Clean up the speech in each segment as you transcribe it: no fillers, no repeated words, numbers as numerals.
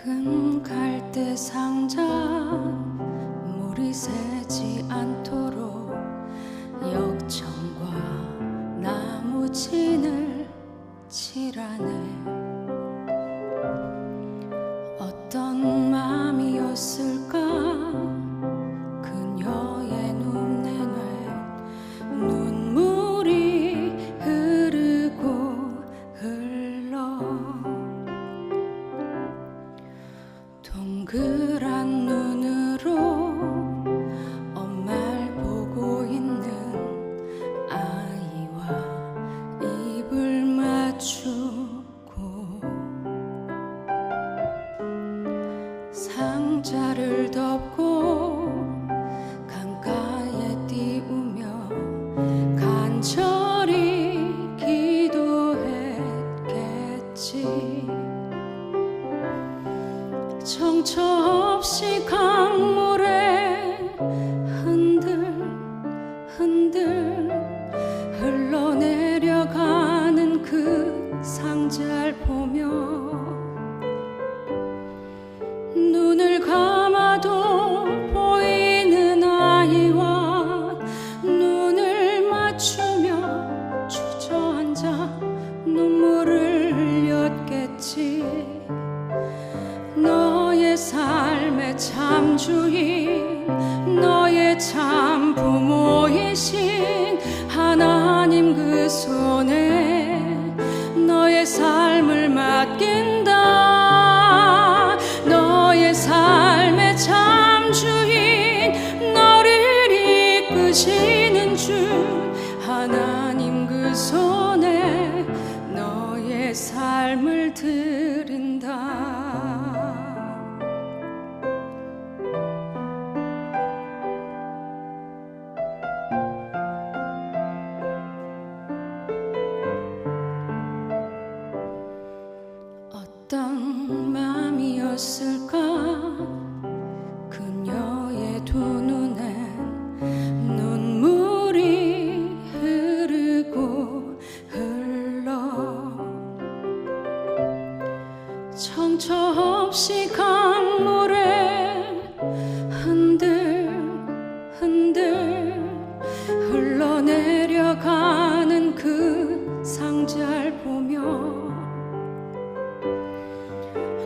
큰 갈대 상자 물이 새지 않도록 역청과 나무 진을 칠하네. 어떤 마음이었을까 그녀의 눈에는 눈물이 흐르고 흘러 동그란 눈으로 엄마를 보고 있는 아이와 입을 맞추고 상자를 덮고 강가에 띄우며 간절히 기도했겠지. 정처 없이 강물에 흔들흔들 흘러내려가는 그 상자를 보며 눈을 감아도 보이는 아이와 눈을 맞추며 주저앉아 눈물을 흘렸겠지. 너의 삶의 참 주인, 너의 참 부모이신 하나님 그 손에 너의 삶을 맡긴다. 너의 삶의 참 주인, 너를 이끄시는 주 하나님 그 손에 너의 삶을 드린다. 어떤 마음이었을까 그녀의 두 눈엔 눈물이 흐르고 흘러 정처 없이 강물에 흔들흔들 흘러내려가는 그 상자를 보며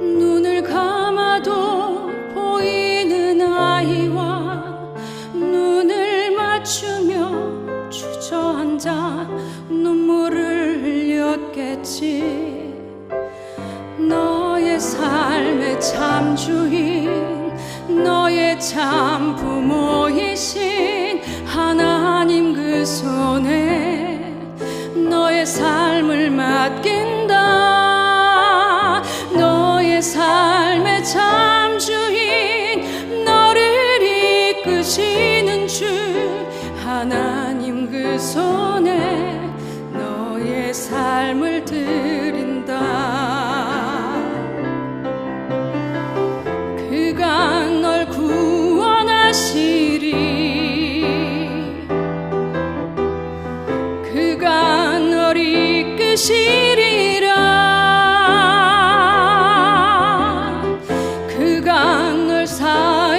눈을 감아도 보이는 아이와 눈을 맞추며 주저앉아 눈물을 흘렸겠지. 너의 삶의 참 주인, 너의 참 부모이신 하나님 그 손에 너의 삶을 맡긴다. 너의 삶의 참 주인, 너를 이끄시는 주 하나님 그 손에 너의 삶을 드린다. 그가 널 구원하시리, 그가 널 이끄시리라.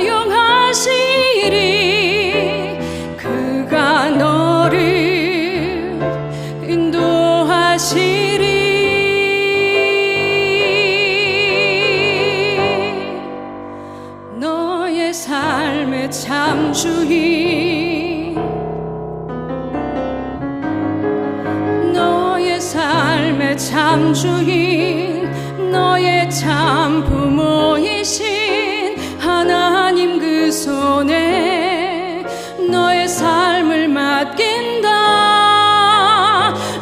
사용하시리, 그가 너를 인도하시리. 너의 삶의 참 주인, 너의 삶의 참 주인, 너의 참 부모이신 하나님 그 손에 너의 삶을 맡긴다.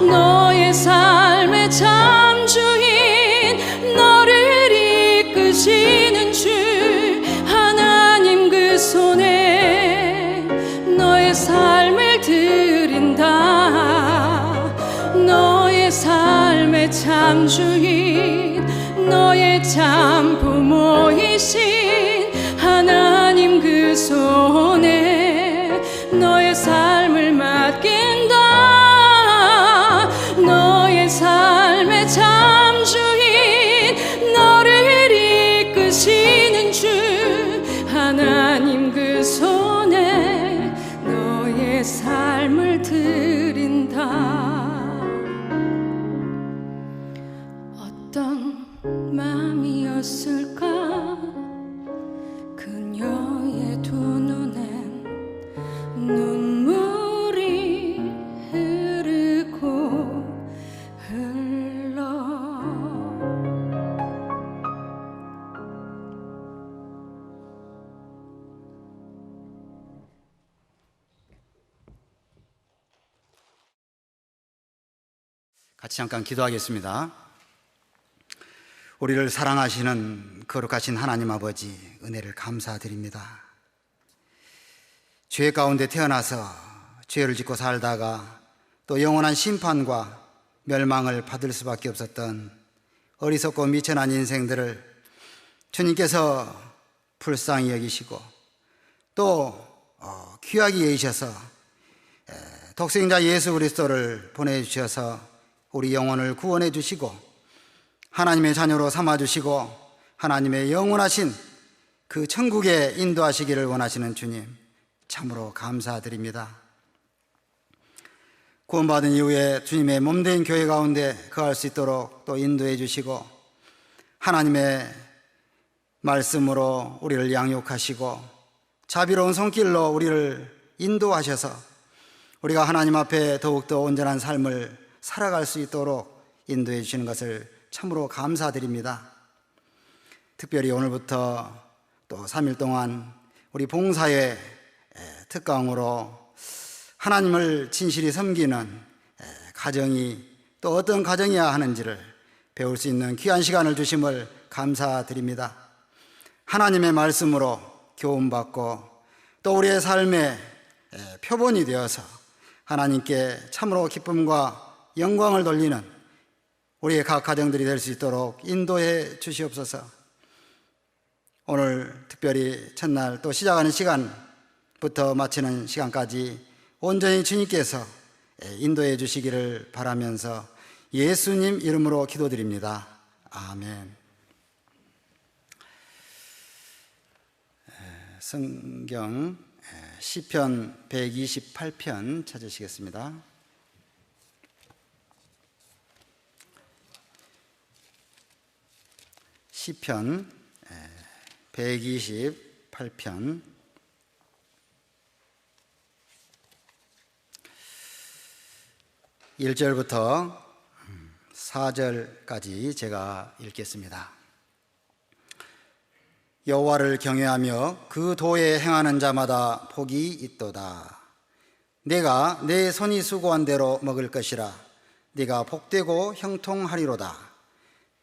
너의 삶의 참 주인, 너를 이끄시는 주 하나님 그 손에 너의 삶을 드린다. 너의 삶의 참 주인, 너의 참 부모이신 하나님 그 손에 너의 삶을 맡긴다. 너의 삶의 참 주인, 너를 이끄 같이 잠깐 기도하겠습니다. 우리를 사랑하시는 거룩하신 하나님 아버지, 은혜를 감사드립니다. 죄 가운데 태어나서 죄를 짓고 살다가 또 영원한 심판과 멸망을 받을 수밖에 없었던 어리석고 미천한 인생들을 주님께서 불쌍히 여기시고 또 귀하게 여기셔서 독생자 예수 그리스도를 보내주셔서 우리 영혼을 구원해 주시고 하나님의 자녀로 삼아주시고 하나님의 영원하신 그 천국에 인도하시기를 원하시는 주님, 참으로 감사드립니다. 구원받은 이후에 주님의 몸된 교회 가운데 거할 수 있도록 또 인도해 주시고 하나님의 말씀으로 우리를 양육하시고 자비로운 손길로 우리를 인도하셔서 우리가 하나님 앞에 더욱더 온전한 삶을 살아갈 수 있도록 인도해 주시는 것을 참으로 감사드립니다. 특별히 오늘부터 또 3일 동안 우리 봉사의 특강으로 하나님을 진실히 섬기는 가정이 또 어떤 가정이어야 하는지를 배울 수 있는 귀한 시간을 주심을 감사드립니다. 하나님의 말씀으로 교훈받고 또 우리의 삶의 표본이 되어서 하나님께 참으로 기쁨과 영광을 돌리는 우리의 각 가정들이 될 수 있도록 인도해 주시옵소서. 오늘 특별히 첫날 또 시작하는 시간부터 마치는 시간까지 온전히 주님께서 인도해 주시기를 바라면서 예수님 이름으로 기도드립니다. 아멘. 성경 시편 128편 찾으시겠습니다. 시편 128편 1절부터 4절까지 제가 읽겠습니다. 여호와를 경외하며 그 도에 행하는 자마다 복이 있도다. 내가 내 손이 수고한 대로 먹을 것이라. 네가 복되고 형통하리로다.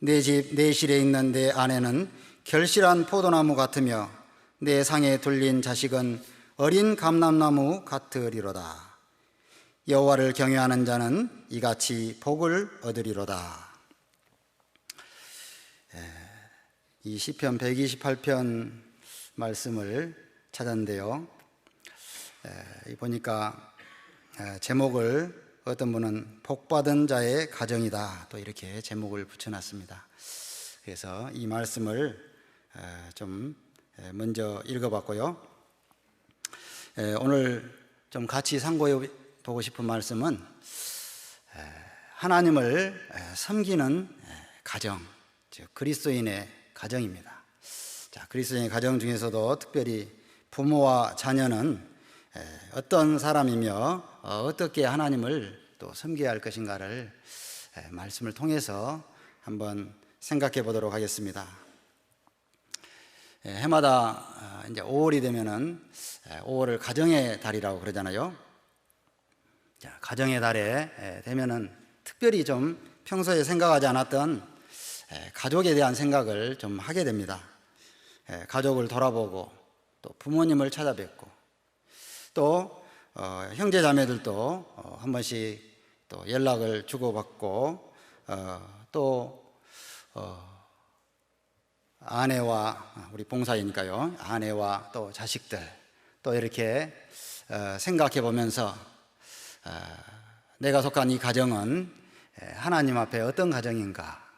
내 집 내실에 있는 내 아내는 결실한 포도나무 같으며 내 상에 둘린 자식은 어린 감람나무 같으리로다. 여호와를 경외하는 자는 이같이 복을 얻으리로다. 이 시편 128편 말씀을 찾았는데요, 보니까 제목을 어떤 분은 복받은 자의 가정이다 또 이렇게 제목을 붙여놨습니다. 그래서 이 말씀을 좀 먼저 읽어봤고요. 오늘 좀 같이 상고해 보고 싶은 말씀은 하나님을 섬기는 가정, 즉 그리스도인의 가정입니다. 자, 그리스도인의 가정 중에서도 특별히 부모와 자녀는 어떤 사람이며 어떻게 하나님을 또 섬겨야 할 것인가를 말씀을 통해서 한번 생각해 보도록 하겠습니다. 해마다 이제 5월이 되면은 5월을 가정의 달이라고 그러잖아요. 자, 가정의 달에 되면은 특별히 좀 평소에 생각하지 않았던 가족에 대한 생각을 좀 하게 됩니다. 가족을 돌아보고 또 부모님을 찾아뵙고 또 형제 자매들도 한 번씩 또 연락을 주고받고 또 아내와 우리 봉사이니까요, 아내와 또 자식들 또 이렇게 생각해 보면서 내가 속한 이 가정은 하나님 앞에 어떤 가정인가,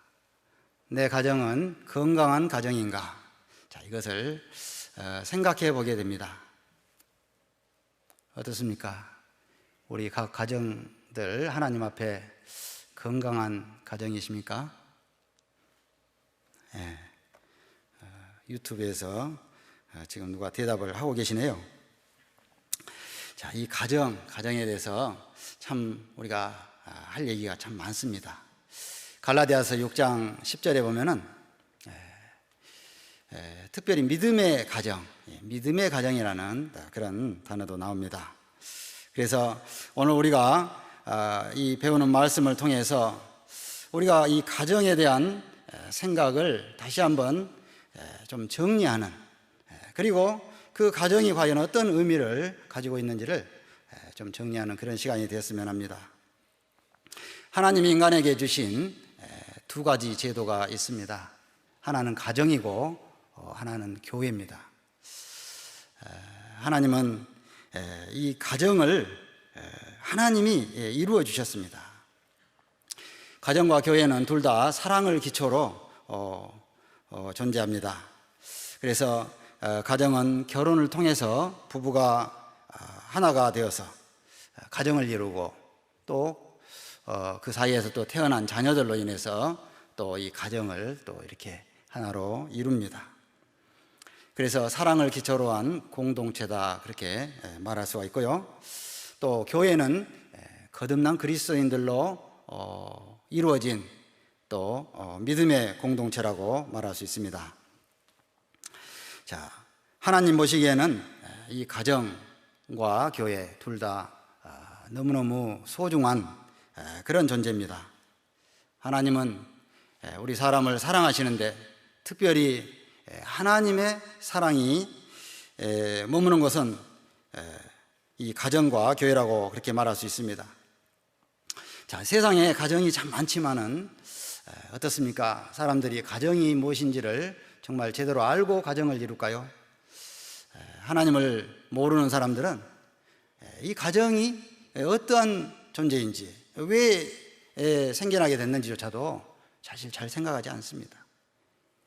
내 가정은 건강한 가정인가, 자, 이것을 생각해 보게 됩니다. 어떻습니까? 우리 각 가정들 하나님 앞에 건강한 가정이십니까? 네. 유튜브에서 지금 누가 대답을 하고 계시네요. 자, 이 가정에 대해서 참 우리가 할 얘기가 참 많습니다. 갈라디아서 6장 10절에 보면은 특별히 믿음의 가정, 믿음의 가정이라는 그런 단어도 나옵니다. 그래서 오늘 우리가 이 배우는 말씀을 통해서 우리가 이 가정에 대한 생각을 다시 한번 좀 정리하는, 그리고 그 가정이 과연 어떤 의미를 가지고 있는지를 좀 정리하는 그런 시간이 되었으면 합니다. 하나님이 인간에게 주신 두 가지 제도가 있습니다. 하나는 가정이고 하나는 교회입니다. 하나님은 이 가정을 하나님이 이루어 주셨습니다. 가정과 교회는 둘 다 사랑을 기초로 존재합니다. 그래서 가정은 결혼을 통해서 부부가 하나가 되어서 가정을 이루고, 또 그 사이에서 또 태어난 자녀들로 인해서 또 이 가정을 또 이렇게 하나로 이룹니다. 그래서 사랑을 기초로 한 공동체다, 그렇게 말할 수가 있고요. 또 교회는 거듭난 그리스도인들로 이루어진 또 믿음의 공동체라고 말할 수 있습니다. 자, 하나님 보시기에는 이 가정과 교회 둘 다 너무너무 소중한 그런 존재입니다. 하나님은 우리 사람을 사랑하시는데 특별히 하나님의 사랑이 머무는 것은 이 가정과 교회라고 그렇게 말할 수 있습니다. 자, 세상에 가정이 참 많지만은 어떻습니까? 사람들이 가정이 무엇인지를 정말 제대로 알고 가정을 이룰까요? 하나님을 모르는 사람들은 이 가정이 어떠한 존재인지, 왜 생겨나게 됐는지조차도 사실 잘 생각하지 않습니다.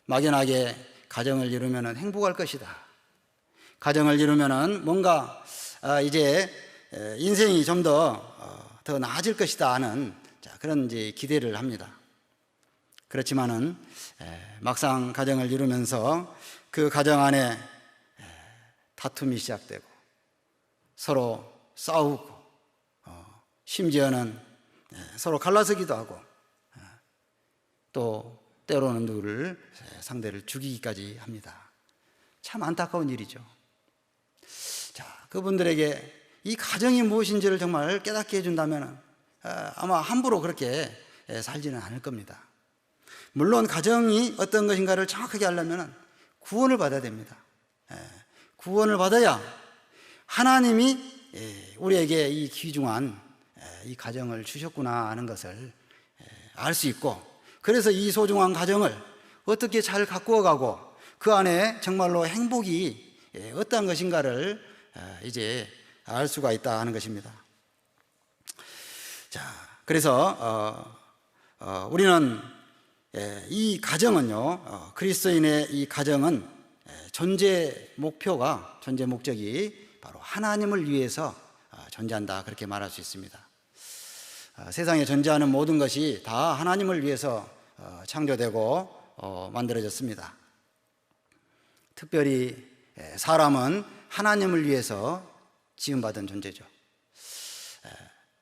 막연하게 가정을 이루면 행복할 것이다, 가정을 이루면 뭔가 이제 인생이 좀 더 나아질 것이다 하는 그런 이제 기대를 합니다. 그렇지만은 막상 가정을 이루면서 그 가정 안에 다툼이 시작되고 서로 싸우고 심지어는 서로 갈라서기도 하고 또 때로는 누구를 상대를 죽이기까지 합니다. 참 안타까운 일이죠. 자, 그분들에게 이 가정이 무엇인지를 정말 깨닫게 해준다면 아마 함부로 그렇게 살지는 않을 겁니다. 물론 가정이 어떤 것인가를 정확하게 하려면 구원을 받아야 됩니다. 구원을 받아야 하나님이 우리에게 이 귀중한 이 가정을 주셨구나 하는 것을 알 수 있고, 그래서 이 소중한 가정을 어떻게 잘 가꾸어 가고 그 안에 정말로 행복이 어떠한 것인가를 이제 알 수가 있다 하는 것입니다. 자, 그래서 우리는 이 가정은요, 그리스도인의 이 가정은 존재 목표가, 존재 목적이 바로 하나님을 위해서 존재한다, 그렇게 말할 수 있습니다. 세상에 존재하는 모든 것이 다 하나님을 위해서 창조되고 만들어졌습니다. 특별히 사람은 하나님을 위해서 지음받은 존재죠.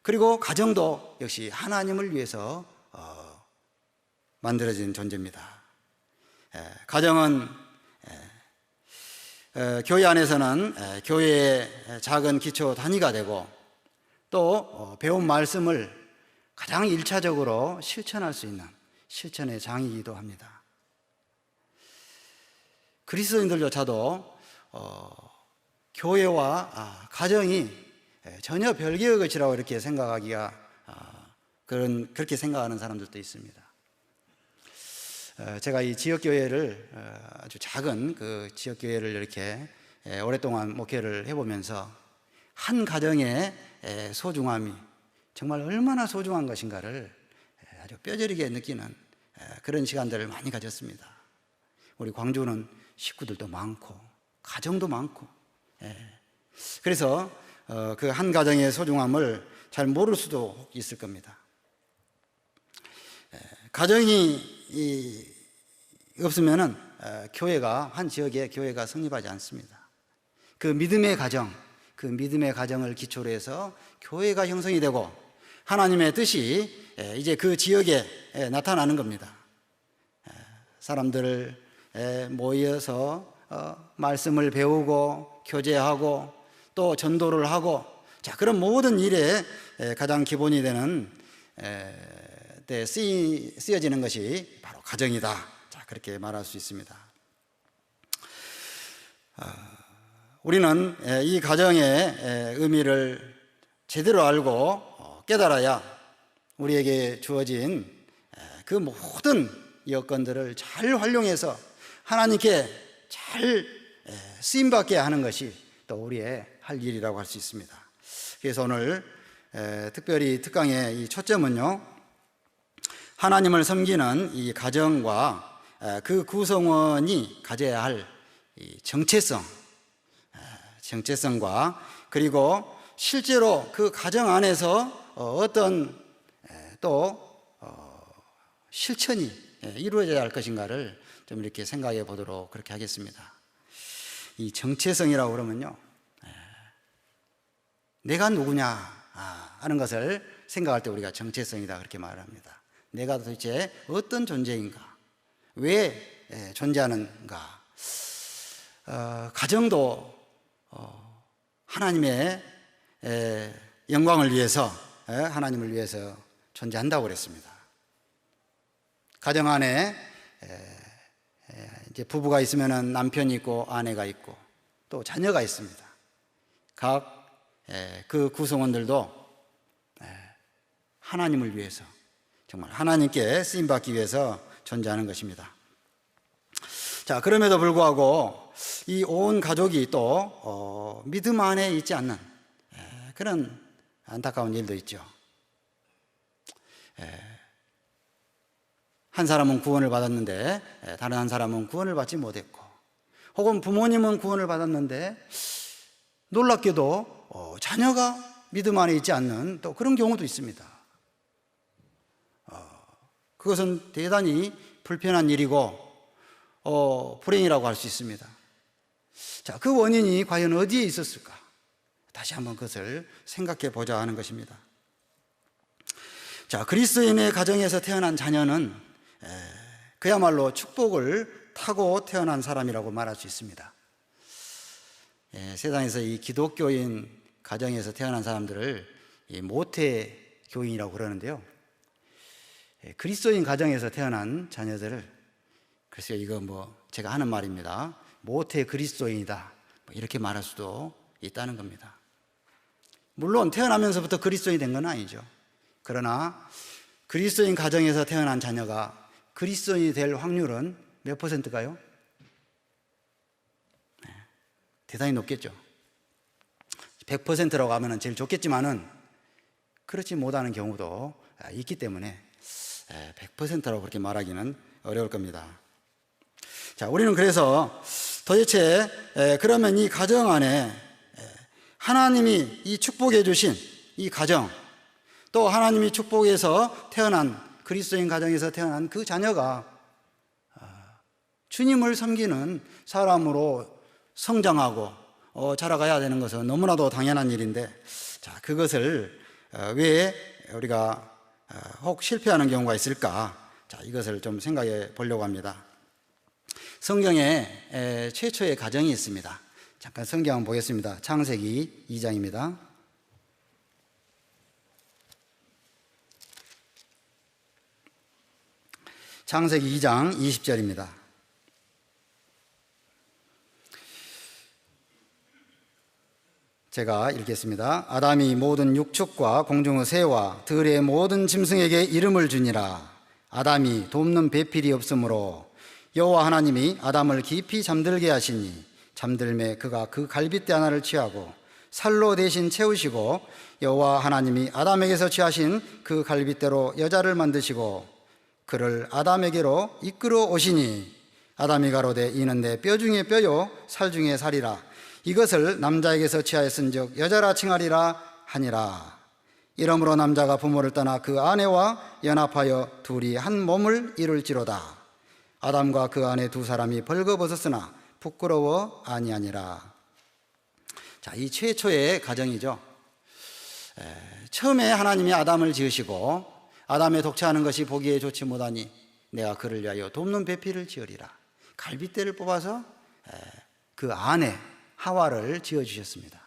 그리고 가정도 역시 하나님을 위해서 만들어진 존재입니다. 가정은 교회 안에서는 교회의 작은 기초 단위가 되고, 또 배운 말씀을 가장 1차적으로 실천할 수 있는 실천의 장이기도 합니다. 그리스도인들조차도 교회와 가정이 전혀 별개의 것이라고 이렇게 생각하기가 그렇게 생각하는 사람들도 있습니다. 제가 이 지역교회를 아주 작은 그 지역교회를 이렇게 오랫동안 목회를 해보면서 한 가정의 소중함이 정말 얼마나 소중한 것인가를 아주 뼈저리게 느끼는 그런 시간들을 많이 가졌습니다. 우리 광주는 식구들도 많고 가정도 많고, 그래서 그 한 가정의 소중함을 잘 모를 수도 있을 겁니다. 가정이 없으면은 교회가, 한 지역에 교회가 성립하지 않습니다. 그 믿음의 가정, 그 믿음의 가정을 기초로 해서 교회가 형성이 되고 하나님의 뜻이 이제 그 지역에 나타나는 겁니다. 사람들 모여서 말씀을 배우고 교제하고 또 전도를 하고, 자, 그런 모든 일에 가장 기본이 되는 때 쓰여지는 것이 바로 가정이다. 자, 그렇게 말할 수 있습니다. 우리는 이 가정의 의미를 제대로 알고 깨달아야 우리에게 주어진 그 모든 여건들을 잘 활용해서 하나님께 잘 쓰임받게 하는 것이 또 우리의 할 일이라고 할 수 있습니다. 그래서 오늘 특별히 특강의 이 초점은요, 하나님을 섬기는 이 가정과 그 구성원이 가져야 할 이 정체성과 그리고 실제로 그 가정 안에서 어떤 또 실천이 이루어져야 할 것인가를 좀 이렇게 생각해 보도록 그렇게 하겠습니다. 이 정체성이라고 그러면요, 내가 누구냐 하는 것을 생각할 때 우리가 정체성이다 그렇게 말합니다. 내가 도대체 어떤 존재인가, 왜 존재하는가. 가정도 하나님의 영광을 위해서, 하나님을 위해서 존재한다고 그랬습니다. 가정 안에 이제 부부가 있으면 남편이 있고 아내가 있고 또 자녀가 있습니다. 각 그 구성원들도 하나님을 위해서, 정말 하나님께 쓰임받기 위해서 존재하는 것입니다. 자, 그럼에도 불구하고 이 온 가족이 또 믿음 안에 있지 않는 그런 안타까운 일도 있죠. 한 사람은 구원을 받았는데 다른 한 사람은 구원을 받지 못했고, 혹은 부모님은 구원을 받았는데 놀랍게도 자녀가 믿음 안에 있지 않는 또 그런 경우도 있습니다. 그것은 대단히 불편한 일이고 불행이라고 할 수 있습니다. 자, 그 원인이 과연 어디에 있었을까? 다시 한번 그것을 생각해 보자 하는 것입니다. 자, 그리스도인의 가정에서 태어난 자녀는 그야말로 축복을 타고 태어난 사람이라고 말할 수 있습니다. 세상에서 이 기독교인 가정에서 태어난 사람들을 모태교인이라고 그러는데요, 그리스도인 가정에서 태어난 자녀들을, 글쎄요, 이거 제가 하는 말입니다. 모태 그리스도인이다, 이렇게 말할 수도 있다는 겁니다. 물론 태어나면서부터 그리스도인이 된 건 아니죠. 그러나 그리스도인 가정에서 태어난 자녀가 그리스도인이 될 확률은 몇 %일까요? 대단히 높겠죠. 100%라고 하면 제일 좋겠지만은 그렇지 못하는 경우도 있기 때문에 100%라고 그렇게 말하기는 어려울 겁니다. 자, 우리는 그래서 도대체 그러면 이 가정 안에 하나님이 이 축복해 주신 이 가정, 또 하나님이 축복해서 태어난 그리스도인 가정에서 태어난 그 자녀가 주님을 섬기는 사람으로 성장하고 자라가야 되는 것은 너무나도 당연한 일인데, 자, 그것을 왜 우리가 혹 실패하는 경우가 있을까? 자, 이것을 좀 생각해 보려고 합니다. 성경에 최초의 가정이 있습니다. 잠깐 성경 한번 보겠습니다. 창세기 2장입니다. 창세기 2장 20절입니다. 제가 읽겠습니다. 아담이 모든 육축과 공중의 새와 들의 모든 짐승에게 이름을 주니라. 아담이 돕는 배필이 없으므로 여호와 하나님이 아담을 깊이 잠들게 하시니 잠들매 그가 그 갈빗대 하나를 취하고 살로 대신 채우시고 여호와 하나님이 아담에게서 취하신 그 갈빗대로 여자를 만드시고 그를 아담에게로 이끌어 오시니 아담이 가로되 이는 내 뼈 중에 뼈요 살 중에 살이라. 이것을 남자에게서 취하였은즉 여자라 칭하리라 하니라. 이러므로 남자가 부모를 떠나 그 아내와 연합하여 둘이 한 몸을 이룰지로다. 아담과 그 아내 두 사람이 벌거벗었으나 부끄러워 아니하니라. 자, 이 최초의 가정이죠. 처음에 하나님이 아담을 지으시고 아담의 독차하는 것이 보기에 좋지 못하니 내가 그를 위하여 돕는 배필을 지으리라. 갈빗대를 뽑아서 그 아내 하와를 지어주셨습니다.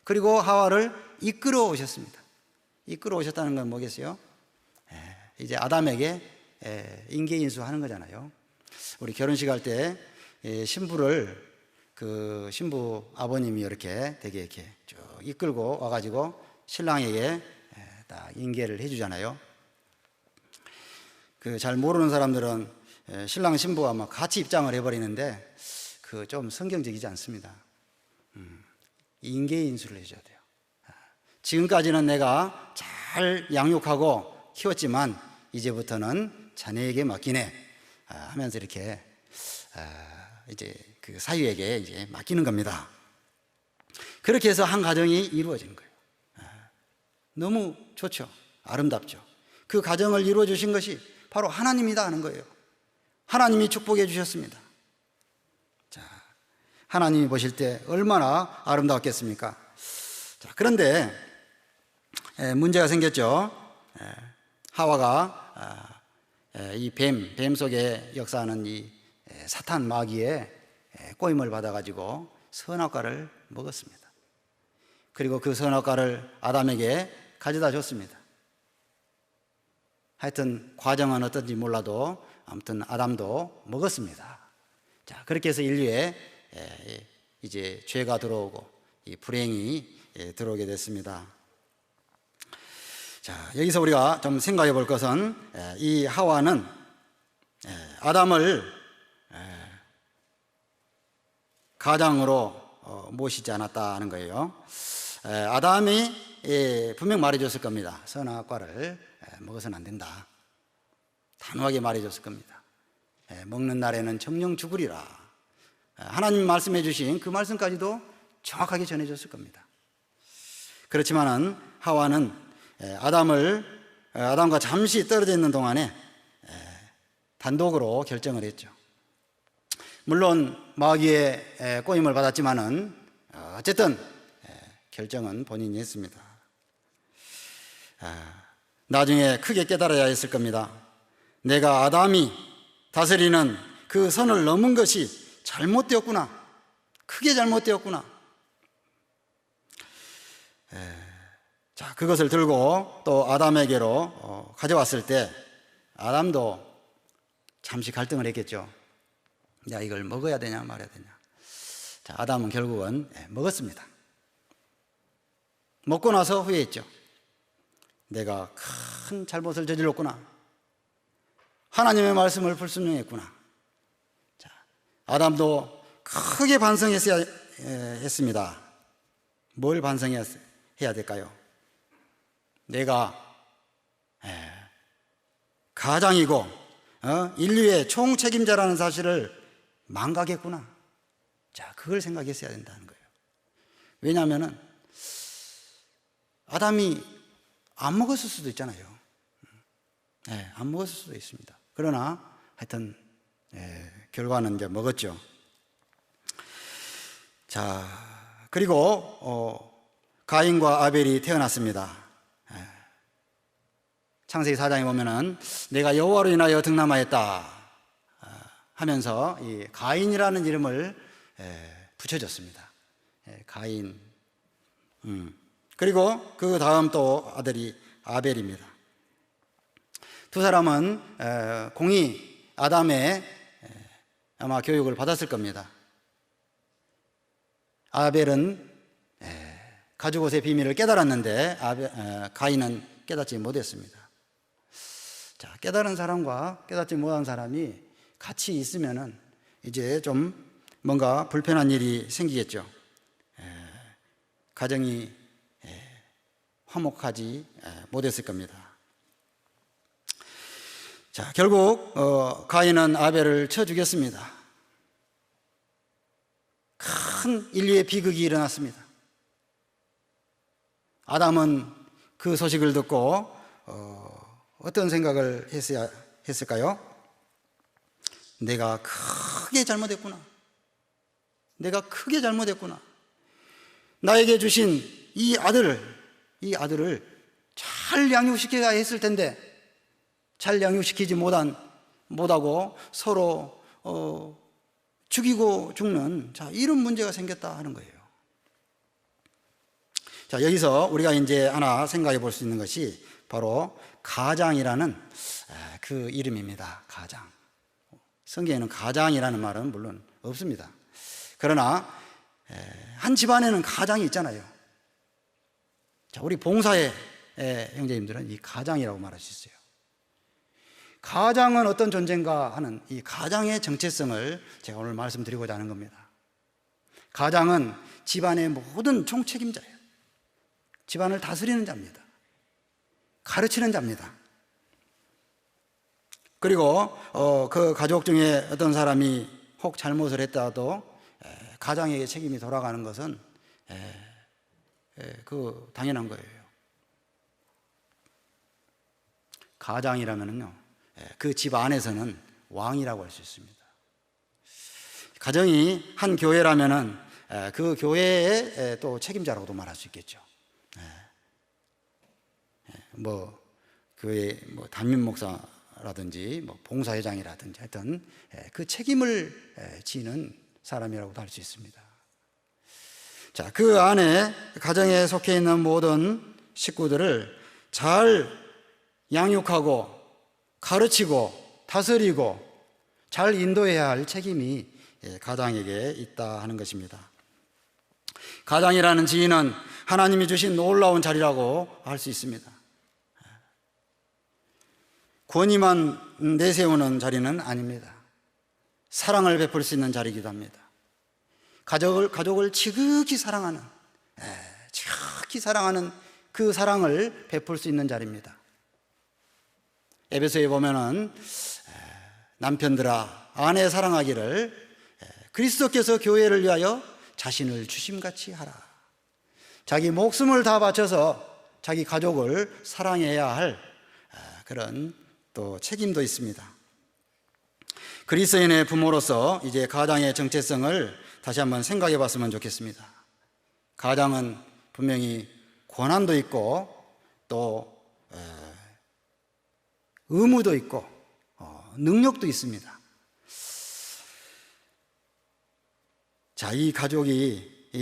그리고 하와를 이끌어 오셨습니다. 이끌어 오셨다는 건 뭐겠어요? 이제 아담에게 인계인수하는 거잖아요. 우리 결혼식 할 때 신부를 그 신부 아버님이 이렇게 되게 이렇게 쭉 이끌고 와가지고 신랑에게 딱 인계를 해주잖아요. 그 잘 모르는 사람들은 신랑 신부가 막 같이 입장을 해버리는데 그 좀 성경적이지 않습니다. 인계인수를 해줘야 돼요. 지금까지는 내가 잘 양육하고 키웠지만 이제부터는 자네에게 맡기네 하면서 이렇게 이제 그 사위에게 이제 맡기는 겁니다. 그렇게 해서 한 가정이 이루어지는 거예요. 너무 좋죠. 아름답죠. 그 가정을 이루어 주신 것이 바로 하나님이다 하는 거예요. 하나님이 축복해 주셨습니다. 자, 하나님이 보실 때 얼마나 아름다웠겠습니까? 자, 그런데 문제가 생겼죠. 하와가 이 뱀 속에 역사하는 이 사탄 마귀의 꼬임을 받아가지고 선악과를 먹었습니다. 그리고 그 선악과를 아담에게 가져다 줬습니다. 하여튼 과정은 어떤지 몰라도 아무튼 아담도 먹었습니다. 자, 그렇게 해서 인류에 이제 죄가 들어오고 이 불행이 들어오게 됐습니다. 자, 여기서 우리가 좀 생각해 볼 것은 이 하와는 아담을 가장으로 모시지 않았다는 거예요. 아담이 분명 말해줬을 겁니다. 선악과를 먹어서는 안 된다. 단호하게 말해줬을 겁니다. 먹는 날에는 정령 죽으리라. 하나님 말씀해 주신 그 말씀까지도 정확하게 전해줬을 겁니다. 그렇지만은 하와는 아담과 잠시 떨어져 있는 동안에 단독으로 결정을 했죠. 물론 마귀의 꼬임을 받았지만은 어쨌든 결정은 본인이 했습니다. 나중에 크게 깨달아야 했을 겁니다. 내가 아담이 다스리는 그 선을 넘은 것이 잘못되었구나. 크게 잘못되었구나. 자, 그것을 들고 또 아담에게로 가져왔을 때 아담도 잠시 갈등을 했겠죠. 야, 이걸 먹어야 되냐 말아야 되냐. 자, 아담은 결국은 먹었습니다. 먹고 나서 후회했죠. 내가 큰 잘못을 저질렀구나. 하나님의 말씀을 불순종했구나. 자, 아담도 크게 반성했어야 했습니다. 뭘 반성해야 될까요? 내가 가장이고 인류의 총책임자라는 사실을 망각했구나. 자, 그걸 생각했어야 된다는 거예요. 왜냐하면은 아담이 안 먹었을 수도 있잖아요. 안 먹었을 수도 있습니다. 그러나 하여튼 결과는 이제 먹었죠. 자, 그리고 가인과 아벨이 태어났습니다. 창세기 4장에 보면은 내가 여호와로 인하여 등남하였다 하면서 이 가인이라는 이름을 붙여줬습니다. 가인. 그리고 그 다음 또 아들이 아벨입니다. 두 사람은 공히 아담의 아마 교육을 받았을 겁니다. 아벨은 가죽옷의 비밀을 깨달았는데 가인은 깨닫지 못했습니다. 자, 깨달은 사람과 깨닫지 못한 사람이 같이 있으면은 이제 좀 뭔가 불편한 일이 생기겠죠. 가정이 화목하지 못했을 겁니다. 자, 결국 가인은 아벨을 쳐 죽였습니다. 큰 인류의 비극이 일어났습니다. 아담은 그 소식을 듣고 어떤 생각을 했을까요? 내가 크게 잘못했구나. 내가 크게 잘못했구나. 나에게 주신 이 아들을 잘 양육시켜야 했을 텐데 잘 양육시키지 못하고 서로 죽이고 죽는, 자, 이런 문제가 생겼다 하는 거예요. 자, 여기서 우리가 이제 하나 생각해 볼 수 있는 것이 바로 가장이라는 그 이름입니다. 가장. 성경에는 가장이라는 말은 물론 없습니다. 그러나 한 집안에는 가장이 있잖아요. 자, 우리 봉사의 형제님들은 이 가장이라고 말할 수 있어요. 가장은 어떤 존재인가 하는 이 가장의 정체성을 제가 오늘 말씀드리고자 하는 겁니다. 가장은 집안의 모든 총책임자예요. 집안을 다스리는 자입니다. 가르치는 자입니다. 그리고 그 가족 중에 어떤 사람이 혹 잘못을 했다도 가장에게 책임이 돌아가는 것은 그 당연한 거예요. 가장이라면요, 그 집 안에서는 왕이라고 할 수 있습니다. 가정이 한 교회라면은 그 교회의 또 책임자라고도 말할 수 있겠죠. 교회 담임 목사라든지 봉사회장이라든지 하여튼 그 책임을 지는 사람이라고도 할 수 있습니다. 자, 그 안에 가정에 속해 있는 모든 식구들을 잘 양육하고 가르치고 다스리고 잘 인도해야 할 책임이 가장에게 있다 하는 것입니다. 가장이라는 지위는 하나님이 주신 놀라운 자리라고 할 수 있습니다. 권위만 내세우는 자리는 아닙니다. 사랑을 베풀 수 있는 자리이기도 합니다. 가족을 지극히 사랑하는 그 사랑을 베풀 수 있는 자리입니다. 에베소에 보면은 남편들아 아내 사랑하기를 그리스도께서 교회를 위하여 자신을 주심같이 하라. 자기 목숨을 다 바쳐서 자기 가족을 사랑해야 할 그런 또 책임도 있습니다. 그리스도인의 부모로서 이제 가장의 정체성을 다시 한번 생각해 봤으면 좋겠습니다. 가장은 분명히 권한도 있고 또 의무도 있고 능력도 있습니다. 자, 이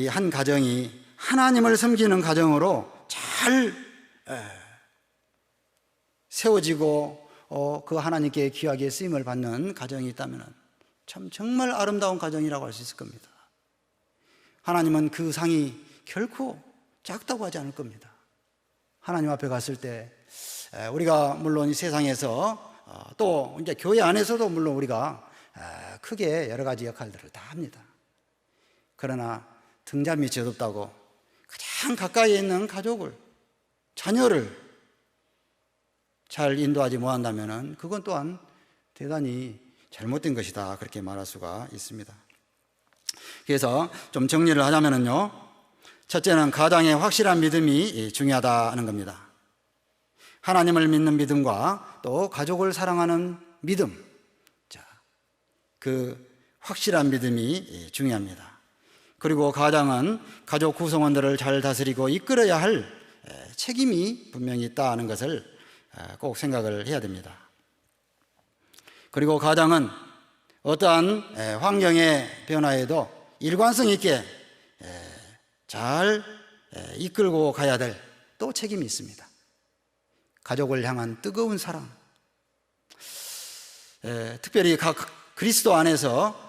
한 가정이 하나님을 섬기는 가정으로 잘 세워지고 그 하나님께 귀하게 쓰임을 받는 가정이 있다면 정말 아름다운 가정이라고 할 수 있을 겁니다. 하나님은 그 상이 결코 작다고 하지 않을 겁니다. 하나님 앞에 갔을 때 우리가 물론 이 세상에서 또 이제 교회 안에서도 물론 우리가 크게 여러 가지 역할들을 다 합니다. 그러나 등잔 밑이 어둡다고 가장 가까이에 있는 가족을, 자녀를 잘 인도하지 못한다면 그건 또한 대단히 잘못된 것이다, 그렇게 말할 수가 있습니다. 그래서 좀 정리를 하자면요, 첫째는 가장의 확실한 믿음이 중요하다는 겁니다. 하나님을 믿는 믿음과 또 가족을 사랑하는 믿음, 자, 그 확실한 믿음이 중요합니다. 그리고 가장은 가족 구성원들을 잘 다스리고 이끌어야 할 책임이 분명히 있다는 것을 꼭 생각을 해야 됩니다. 그리고 가장은 어떠한 환경의 변화에도 일관성 있게 잘 이끌고 가야 될 또 책임이 있습니다. 가족을 향한 뜨거운 사랑, 특별히 그리스도 안에서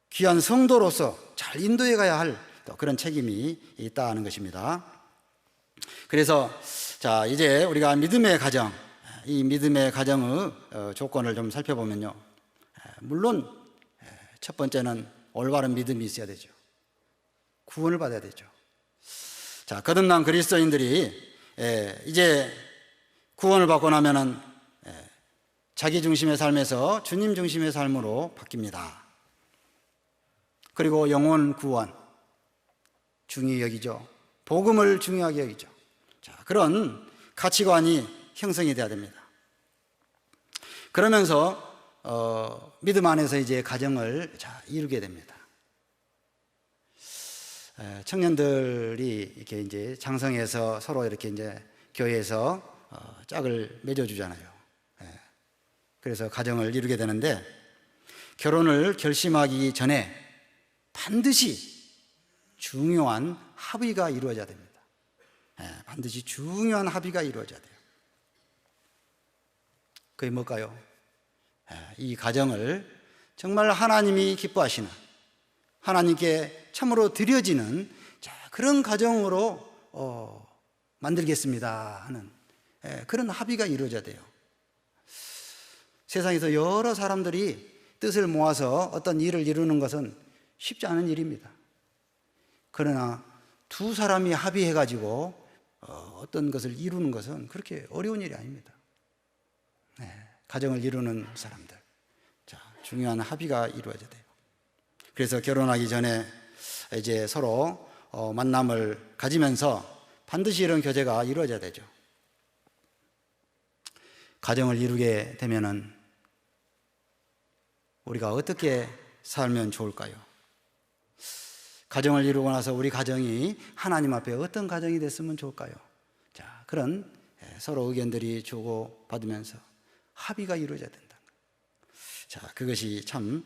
귀한 성도로서 잘 인도해 가야 할 또 그런 책임이 있다는 것입니다. 그래서 자, 이제 우리가 믿음의 가정, 이 믿음의 가정의 조건을 좀 살펴보면요, 물론 첫 번째는 올바른 믿음이 있어야 되죠. 구원을 받아야 되죠. 자, 거듭난 그리스도인들이 이제 구원을 받고 나면은 자기 중심의 삶에서 주님 중심의 삶으로 바뀝니다. 그리고 영혼 구원 중요히 여기죠. 복음을 중요하게 여기죠. 자, 그런 가치관이 형성이 돼야 됩니다. 그러면서 믿음 안에서 이제 가정을 이루게 됩니다. 청년들이 이렇게 이제 장성해서 서로 이렇게 이제 교회에서 짝을 맺어주잖아요. 그래서 가정을 이루게 되는데, 결혼을 결심하기 전에 반드시 중요한 합의가 이루어져야 됩니다. 반드시 중요한 합의가 이루어져야 돼요. 그게 뭘까요? 이 가정을 정말 하나님이 기뻐하시는, 하나님께 참으로 드려지는 그런 가정으로 만들겠습니다 하는 그런 합의가 이루어져야 돼요. 세상에서 여러 사람들이 뜻을 모아서 어떤 일을 이루는 것은 쉽지 않은 일입니다. 그러나 두 사람이 합의해가지고 어떤 것을 이루는 것은 그렇게 어려운 일이 아닙니다. 가정을 이루는 사람들, 중요한 합의가 이루어져야 돼요. 그래서 결혼하기 전에 이제 서로 만남을 가지면서 반드시 이런 교제가 이루어져야 되죠. 가정을 이루게 되면은 우리가 어떻게 살면 좋을까요? 가정을 이루고 나서 우리 가정이 하나님 앞에 어떤 가정이 됐으면 좋을까요? 그런 서로 의견들이 주고받으면서 합의가 이루어져야 된다. 그것이 참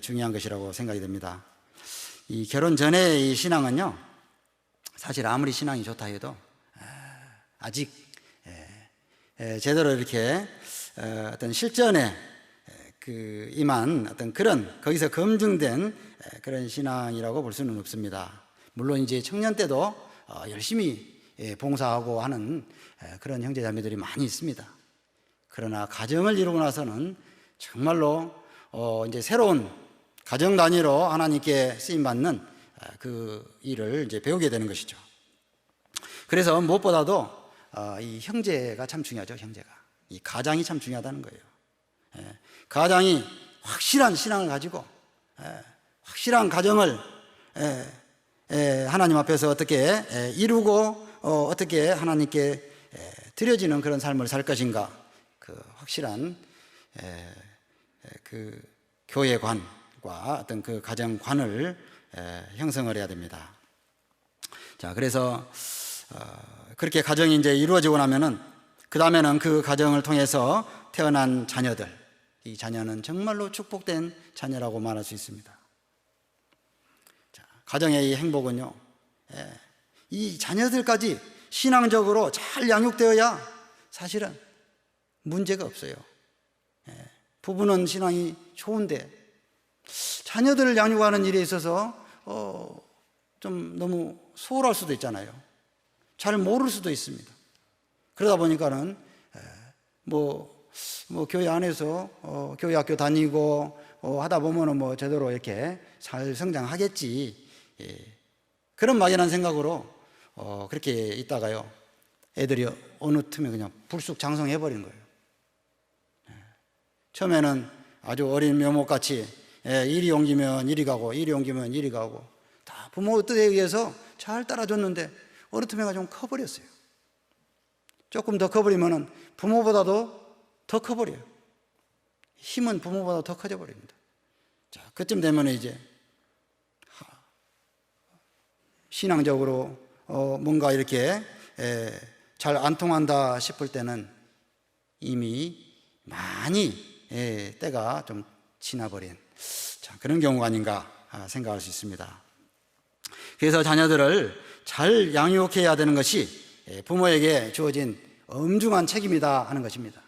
중요한 것이라고 생각이 됩니다. 이 결혼 전의 이 신앙은요, 사실 아무리 신앙이 좋다 해도 아직 제대로 이렇게 어떤 실전에 임한 어떤 그런 거기서 검증된 그런 신앙이라고 볼 수는 없습니다. 물론 이제 청년 때도 열심히 봉사하고 하는 그런 형제자매들이 많이 있습니다. 그러나 가정을 이루고 나서는 정말로 이제 새로운 가정 단위로 하나님께 쓰임 받는 그 일을 이제 배우게 되는 것이죠. 그래서 무엇보다도 이 형제가 참 중요하죠. 형제가, 이 가장이 참 중요하다는 거예요. 가장이 확실한 신앙을 가지고 확실한 가정을 하나님 앞에서 어떻게 이루고 어떻게 하나님께 드려지는 그런 삶을 살 것인가, 그 확실한 그 교회관과 어떤 그 가정관을 형성을 해야 됩니다. 그래서 그렇게 가정이 이제 이루어지고 나면은 그 다음에는 그 가정을 통해서 태어난 자녀들, 이 자녀는 정말로 축복된 자녀라고 말할 수 있습니다. 가정의 이 행복은요, 이 자녀들까지 신앙적으로 잘 양육되어야 사실은 문제가 없어요. 부부는 신앙이 좋은데 자녀들을 양육하는 일에 있어서 좀 너무 소홀할 수도 있잖아요. 잘 모를 수도 있습니다. 그러다 보니까는 뭐 교회 안에서 교회 학교 다니고 하다 보면은 뭐 제대로 이렇게 잘 성장하겠지, 그런 막연한 생각으로 그렇게 있다가요, 애들이 어느 틈에 그냥 불쑥 장성해 버린 거예요. 처음에는 아주 어린 묘목같이 이리 옮기면 이리 가고 이리 옮기면 이리 가고 다 부모 뜻에 의해서 잘 따라줬는데 어느 틈에가 좀 커버렸어요. 조금 더 커버리면 부모보다도 더 커버려요. 힘은 부모보다 더 커져 버립니다. 그쯤 되면 이제 신앙적으로 뭔가 이렇게 잘 안 통한다 싶을 때는 이미 많이 때가 좀 지나버린 그런 경우가 아닌가 생각할 수 있습니다. 그래서 자녀들을 잘 양육해야 되는 것이 부모에게 주어진 엄중한 책임이다 하는 것입니다.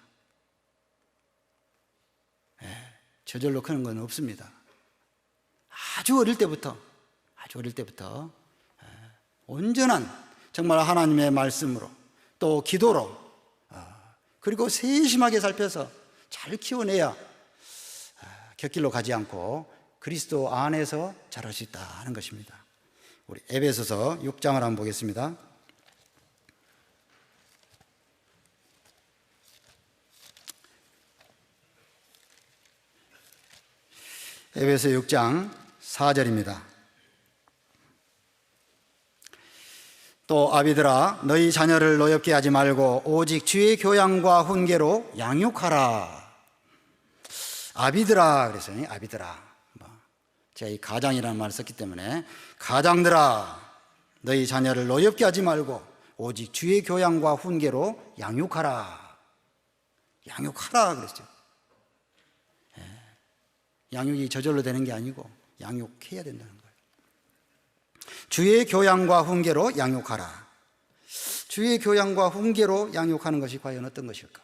저절로 크는 건 없습니다. 아주 어릴 때부터 온전한 정말 하나님의 말씀으로 또 기도로 그리고 세심하게 살펴서 잘 키워내야 곁길로 가지 않고 그리스도 안에서 자랄 수 있다 하는 것입니다. 우리 에베소서 6장을 한번 보겠습니다. 에베소 6장 4절입니다. 또 아비들아 너희 자녀를 노엽게 하지 말고 오직 주의 교양과 훈계로 양육하라. 아비들아 그랬어요. 아비들아. 제가 이 가장이라는 말을 썼기 때문에 가장들아 너희 자녀를 노엽게 하지 말고 오직 주의 교양과 훈계로 양육하라. 양육하라 그랬어요. 양육이 저절로 되는 게 아니고 양육해야 된다는 거예요. 주의 교양과 훈계로 양육하라. 주의 교양과 훈계로 양육하는 것이 과연 어떤 것일까?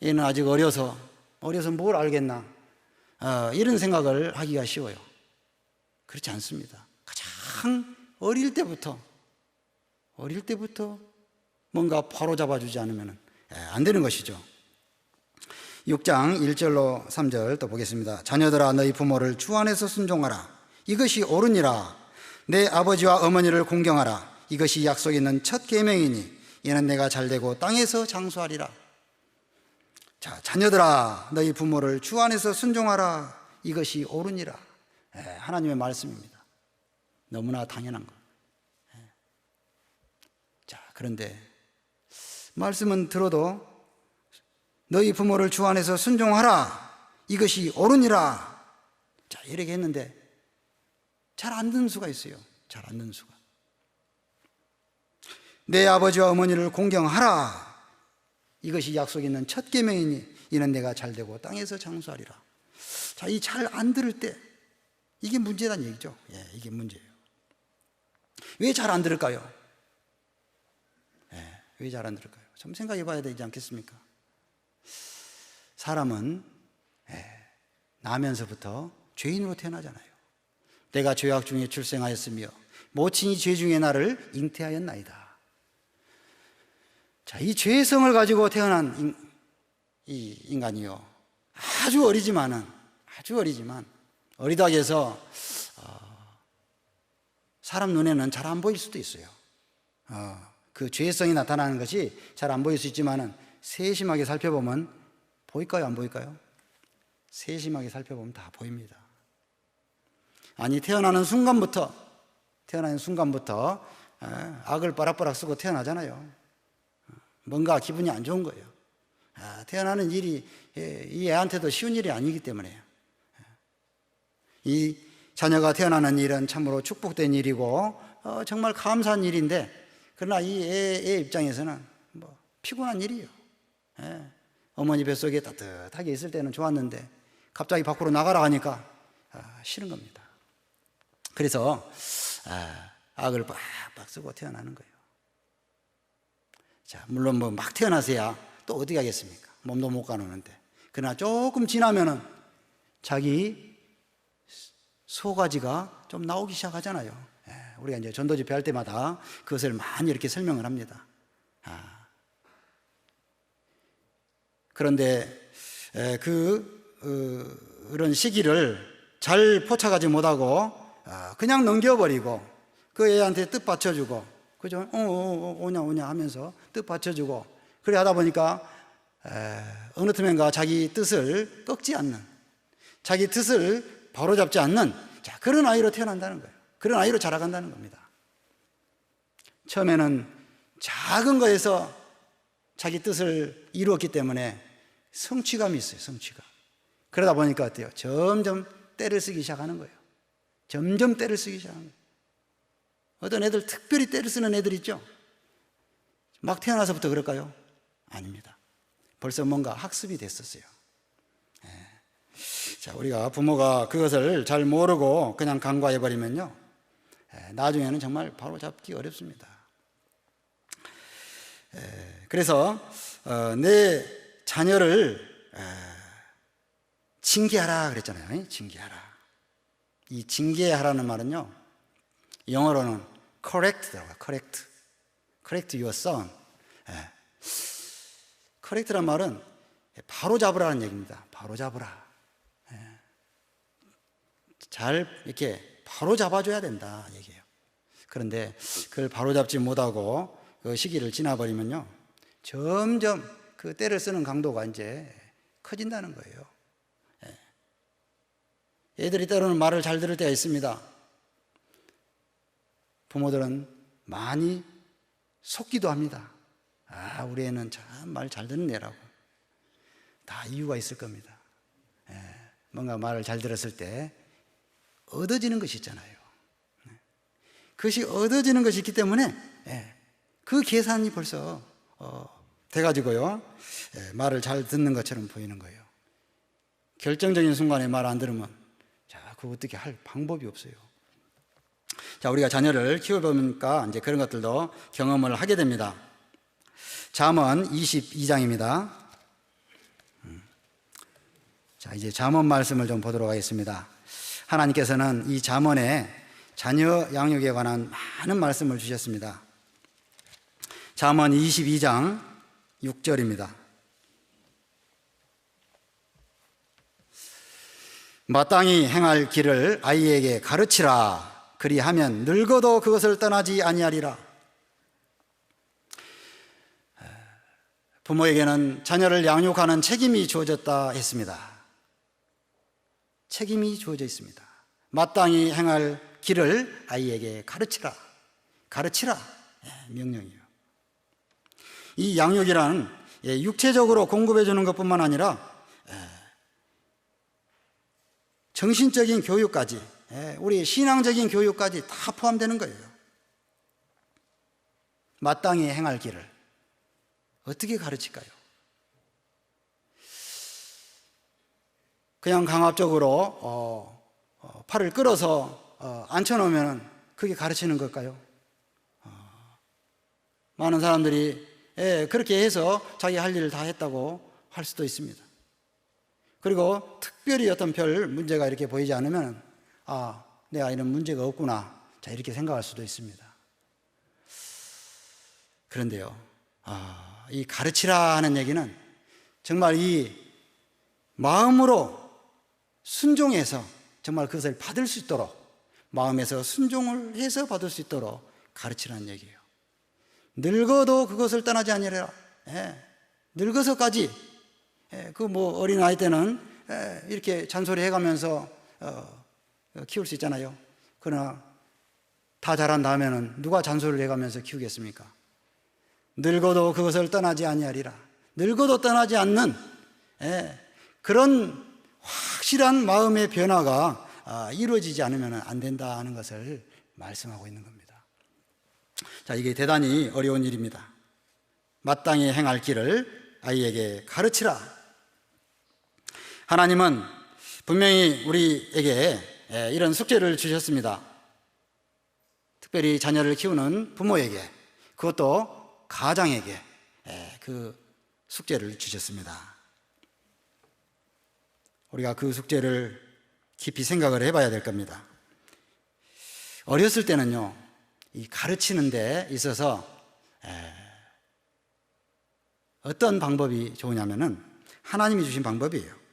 얘는 아직 어려서 뭘 알겠나? 이런 생각을 하기가 쉬워요. 그렇지 않습니다. 가장 어릴 때부터 뭔가 바로 잡아주지 않으면 안 되는 것이죠. 6장 1절로 3절 또 보겠습니다. 자녀들아 너희 부모를 주 안에서 순종하라. 이것이 옳으니라. 내 아버지와 어머니를 공경하라. 이것이 약속 있는 첫 계명이니 이는 내가 잘되고 땅에서 장수하리라. 자, 자녀들아 너희 부모를 주 안에서 순종하라. 이것이 옳으니라. 하나님의 말씀입니다. 너무나 당연한 것. 자, 그런데 말씀은 들어도 너희 부모를 주 안에서 순종하라. 이것이 옳으니라. 자, 이렇게 했는데 잘 안 듣는 수가 있어요. 잘 안 듣는 수가. 내 아버지와 어머니를 공경하라. 이것이 약속 있는 첫 계명이니 이는 내가 잘되고 땅에서 장수하리라. 자, 이 잘 안 들을 때 이게 문제란 얘기죠. 이게 문제예요. 왜 잘 안 들을까요? 왜 잘 안 들을까요? 좀 생각해 봐야 되지 않겠습니까? 사람은 나면서부터 죄인으로 태어나잖아요. 내가 죄악 중에 출생하였으며 모친이 죄 중에 나를 잉태하였나이다. 자, 이 죄성을 가지고 태어난 이 인간이요, 아주 어리지만 어리다고 해서 사람 눈에는 잘 안 보일 수도 있어요. 그 죄성이 나타나는 것이 잘 안 보일 수 있지만 세심하게 살펴보면 보일까요? 안 보일까요? 세심하게 살펴보면 다 보입니다. 아니, 태어나는 순간부터 악을 빠락빠락 쓰고 태어나잖아요. 뭔가 기분이 안 좋은 거예요. 태어나는 일이 이 애한테도 쉬운 일이 아니기 때문에요. 이 자녀가 태어나는 일은 참으로 축복된 일이고 정말 감사한 일인데, 그러나 이 애 입장에서는 뭐 피곤한 일이에요. 어머니 뱃속에 따뜻하게 있을 때는 좋았는데 갑자기 밖으로 나가라 하니까 싫은 겁니다. 그래서 악을 빡빡 쓰고 태어나는 거예요. 자, 물론 뭐 막 태어나서야 또 어디 가겠습니까? 몸도 못 가누는데. 그러나 조금 지나면은 자기 소가지가 좀 나오기 시작하잖아요. 우리가 이제 전도 집회 할 때마다 그것을 많이 이렇게 설명을 합니다. 그런데 그런 시기를 잘 포착하지 못하고 그냥 넘겨버리고 그 애한테 뜻 받쳐주고, 그죠? 오냐 하면서 뜻 받쳐주고, 그래 하다 보니까 어느 틈엔가 자기 뜻을 꺾지 않는, 자기 뜻을 바로잡지 않는, 자, 그런 아이로 태어난다는 거예요. 그런 아이로 자라간다는 겁니다. 처음에는 작은 거에서 자기 뜻을 이루었기 때문에 성취감이 있어요. 성취감. 그러다 보니까 어때요? 점점 때를 쓰기 시작하는 거예요. 점점 때를 쓰기 시작하는 거예요. 어떤 애들, 특별히 때를 쓰는 애들 있죠? 막 태어나서부터 그럴까요? 아닙니다. 벌써 뭔가 학습이 됐었어요. 자, 우리가 부모가 그것을 잘 모르고 그냥 간과해버리면요, 나중에는 정말 바로 잡기 어렵습니다. 그래서 내 자녀를 징계하라 그랬잖아요. 징계하라. 이 징계하라는 말은요, 영어로는 correct라고 해요. correct your son. correct란 말은 바로 잡으라는 얘기입니다. 바로 잡으라. 잘 이렇게 바로 잡아줘야 된다 얘기예요. 그런데 그걸 바로 잡지 못하고 그 시기를 지나버리면요, 점점 그 때를 쓰는 강도가 이제 커진다는 거예요. 애들이 때로는 말을 잘 들을 때가 있습니다. 부모들은 많이 속기도 합니다. 우리 애는 참 말 잘 듣는 애라고. 다 이유가 있을 겁니다. 뭔가 말을 잘 들었을 때 얻어지는 것이 있잖아요. 그것이 얻어지는 것이 있기 때문에 그 계산이 벌써 돼가지고요, 말을 잘 듣는 것처럼 보이는 거예요. 결정적인 순간에 말 안 들으면, 자, 그거 어떻게 할 방법이 없어요. 자, 우리가 자녀를 키워보니까 이제 그런 것들도 경험을 하게 됩니다. 잠언 22장입니다. 자, 이제 잠언 말씀을 좀 보도록 하겠습니다. 하나님께서는 이 잠언에 자녀 양육에 관한 많은 말씀을 주셨습니다. 잠언 22장 6절입니다. 마땅히 행할 길을 아이에게 가르치라. 그리하면 늙어도 그것을 떠나지 아니하리라. 부모에게는 자녀를 양육하는 책임이 주어졌다 했습니다. 책임이 주어져 있습니다. 마땅히 행할 길을 아이에게 가르치라. 가르치라. 명령이에요. 이 양육이란 육체적으로 공급해 주는 것뿐만 아니라 정신적인 교육까지, 우리 신앙적인 교육까지 다 포함되는 거예요. 마땅히 행할 길을 어떻게 가르칠까요? 그냥 강압적으로 팔을 끌어서 앉혀놓으면 그게 가르치는 걸까요? 많은 사람들이 그렇게 해서 자기 할 일을 다 했다고 할 수도 있습니다. 그리고 특별히 어떤 별 문제가 이렇게 보이지 않으면 내 아이는 문제가 없구나, 자, 이렇게 생각할 수도 있습니다. 그런데요, 이 가르치라 하는 얘기는 정말 이 마음으로 순종해서 정말 그것을 받을 수 있도록, 마음에서 순종을 해서 받을 수 있도록 가르치라는 얘기예요. 늙어도 그것을 떠나지 아니하리라. 늙어서까지, 그 뭐 어린아이 때는 이렇게 잔소리 해가면서 키울 수 있잖아요. 그러나 다 자란 다음에는 누가 잔소리를 해가면서 키우겠습니까? 늙어도 그것을 떠나지 아니하리라. 늙어도 떠나지 않는 그런 확실한 마음의 변화가 이루어지지 않으면 안 된다는 것을 말씀하고 있는 겁니다. 자, 이게 대단히 어려운 일입니다. 마땅히 행할 길을 아이에게 가르치라. 하나님은 분명히 우리에게 이런 숙제를 주셨습니다. 특별히 자녀를 키우는 부모에게, 그것도 가장에게 그 숙제를 주셨습니다. 우리가 그 숙제를 깊이 생각을 해봐야 될 겁니다. 어렸을 때는요, 이 가르치는 데 있어서 어떤 방법이 좋으냐면은 하나님이 주신 방법이에요.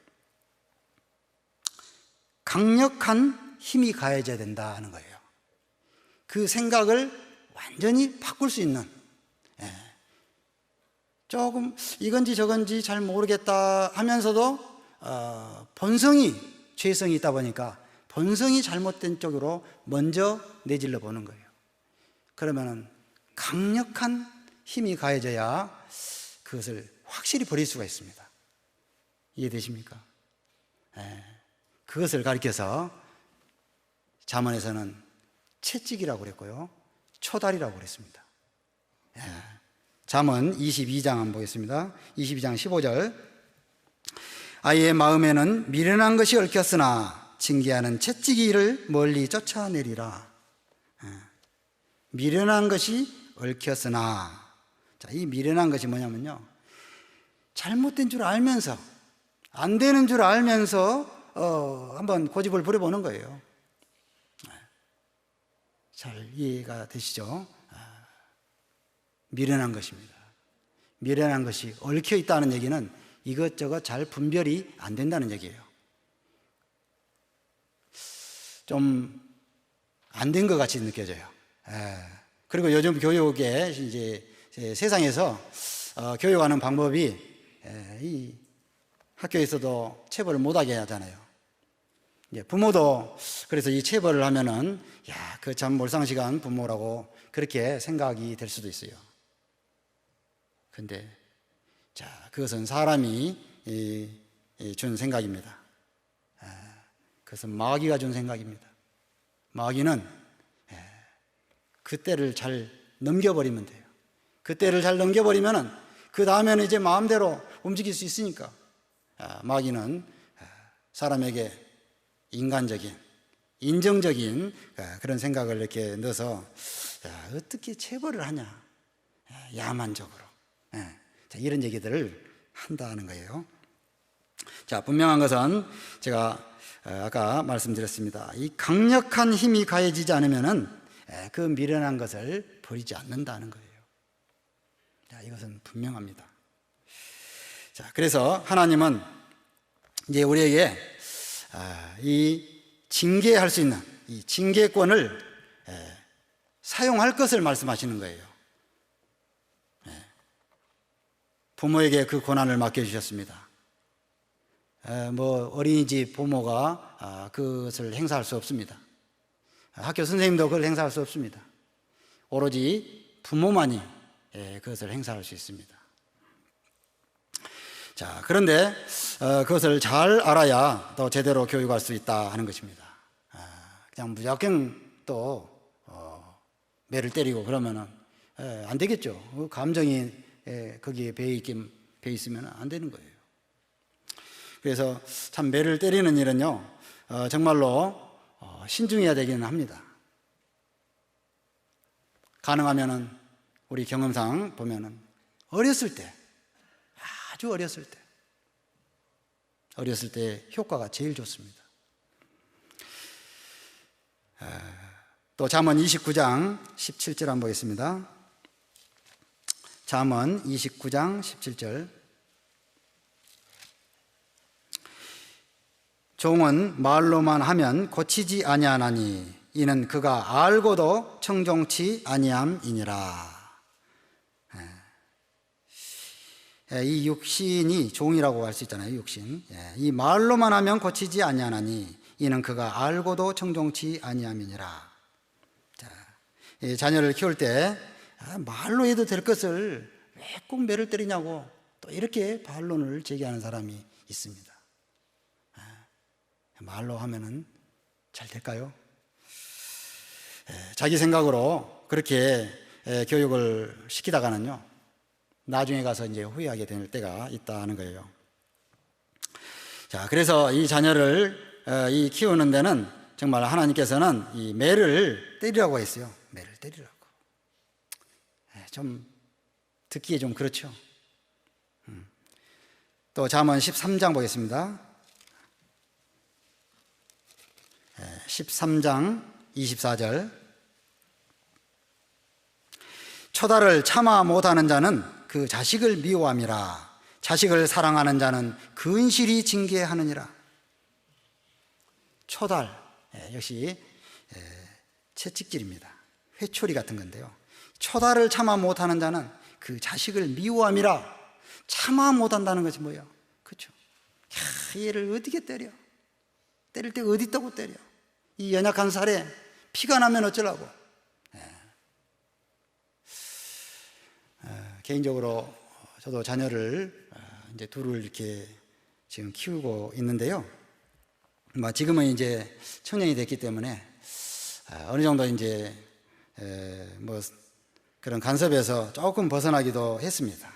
강력한 힘이 가해져야 된다는 거예요. 그 생각을 완전히 바꿀 수 있는, 조금 이건지 저건지 잘 모르겠다 하면서도 본성이, 죄성이 있다 보니까 본성이 잘못된 쪽으로 먼저 내질러 보는 거예요. 그러면은 강력한 힘이 가해져야 그것을 확실히 버릴 수가 있습니다. 이해되십니까? 그것을 가리켜서 잠언에서는 채찍이라고 그랬고요, 초달이라고 그랬습니다. 잠언 22장 한번 보겠습니다. 22장 15절. 아이의 마음에는 미련한 것이 얽혔으나 징계하는 채찍이 이를 멀리 쫓아내리라. 미련한 것이 얽혔으나, 자, 이 미련한 것이 뭐냐면요, 잘못된 줄 알면서, 안 되는 줄 알면서 한번 고집을 부려보는 거예요. 잘 이해가 되시죠? 미련한 것입니다. 미련한 것이 얽혀 있다는 얘기는 이것저것 잘 분별이 안 된다는 얘기예요. 좀 안 된 것 같이 느껴져요. 그리고 요즘 교육에 이제 세상에서 교육하는 방법이 이 학교에서도 체벌을 못하게 하잖아요. 부모도 그래서 이 체벌을 하면은 그 참 몰상식한 부모라고 그렇게 생각이 될 수도 있어요. 근데 자, 그것은 사람이 준 생각입니다. 그것은 마귀가 준 생각입니다. 마귀는 그때를 잘 넘겨버리면 돼요. 그때를 잘 넘겨버리면은 그 다음에는 이제 마음대로 움직일 수 있으니까. 마귀는 사람에게 인간적인 인정적인 그런 생각을 이렇게 넣어서 어떻게 체벌을 하냐, 야만적으로, 자, 이런 얘기들을 한다는 거예요. 자, 분명한 것은 제가 아까 말씀드렸습니다. 이 강력한 힘이 가해지지 않으면은 그 미련한 것을 버리지 않는다는 거예요. 자, 이것은 분명합니다. 자, 그래서 하나님은 이제 우리에게 이 징계할 수 있는 이 징계권을 사용할 것을 말씀하시는 거예요. 부모에게 그 권한을 맡겨주셨습니다. 뭐 어린이집 부모가 그것을 행사할 수 없습니다. 학교 선생님도 그걸 행사할 수 없습니다. 오로지 부모만이 그것을 행사할 수 있습니다. 자, 그런데 그것을 잘 알아야 또 제대로 교육할 수 있다 하는 것입니다. 그냥 무작정 또 매를 때리고 그러면은 안 되겠죠. 그 감정이 거기에 배 있으면 안 되는 거예요. 그래서 참 매를 때리는 일은요, 정말로 신중해야 되기는 합니다. 가능하면은 우리 경험상 보면은 어렸을 때, 아주 어렸을 때 효과가 제일 좋습니다. 또 잠언 29장 17절 한번 보겠습니다. 잠언 29장 17절. 종은 말로만 하면 고치지 아니하나니 이는 그가 알고도 청종치 아니함이니라. 이 육신이 종이라고 할 수 있잖아요. 육신. 이 말로만 하면 고치지 아니하나니 이는 그가 알고도 청종치 아니함이니라. 자, 자녀를 키울 때 말로 해도 될 것을 왜 꼭 매를 때리냐고 또 이렇게 반론을 제기하는 사람이 있습니다. 말로 하면은 잘 될까요? 자기 생각으로 그렇게 교육을 시키다가는요, 나중에 가서 이제 후회하게 될 때가 있다는 거예요. 자, 그래서 이 자녀를 키우는 데는 정말 하나님께서는 이 매를 때리라고 했어요. 매를 때리라고. 좀 듣기에 좀 그렇죠. 또 잠언 13장 보겠습니다. 13장 24절. 초다를 참아 못하는 자는 그 자식을 미워함이라. 자식을 사랑하는 자는 근실히 징계하느니라. 초달, 역시 채찍질입니다. 회초리 같은 건데요. 초달을 참아 못하는 자는 그 자식을 미워함이라. 참아 못한다는 것이 뭐예요? 그렇죠? 얘를 어떻게 때려? 때릴 때 어디 있다고 때려? 이 연약한 살에 피가 나면 어쩌라고? 개인적으로 저도 자녀를 이제 둘을 이렇게 지금 키우고 있는데요. 지금은 이제 청년이 됐기 때문에 어느 정도 이제 뭐 그런 간섭에서 조금 벗어나기도 했습니다.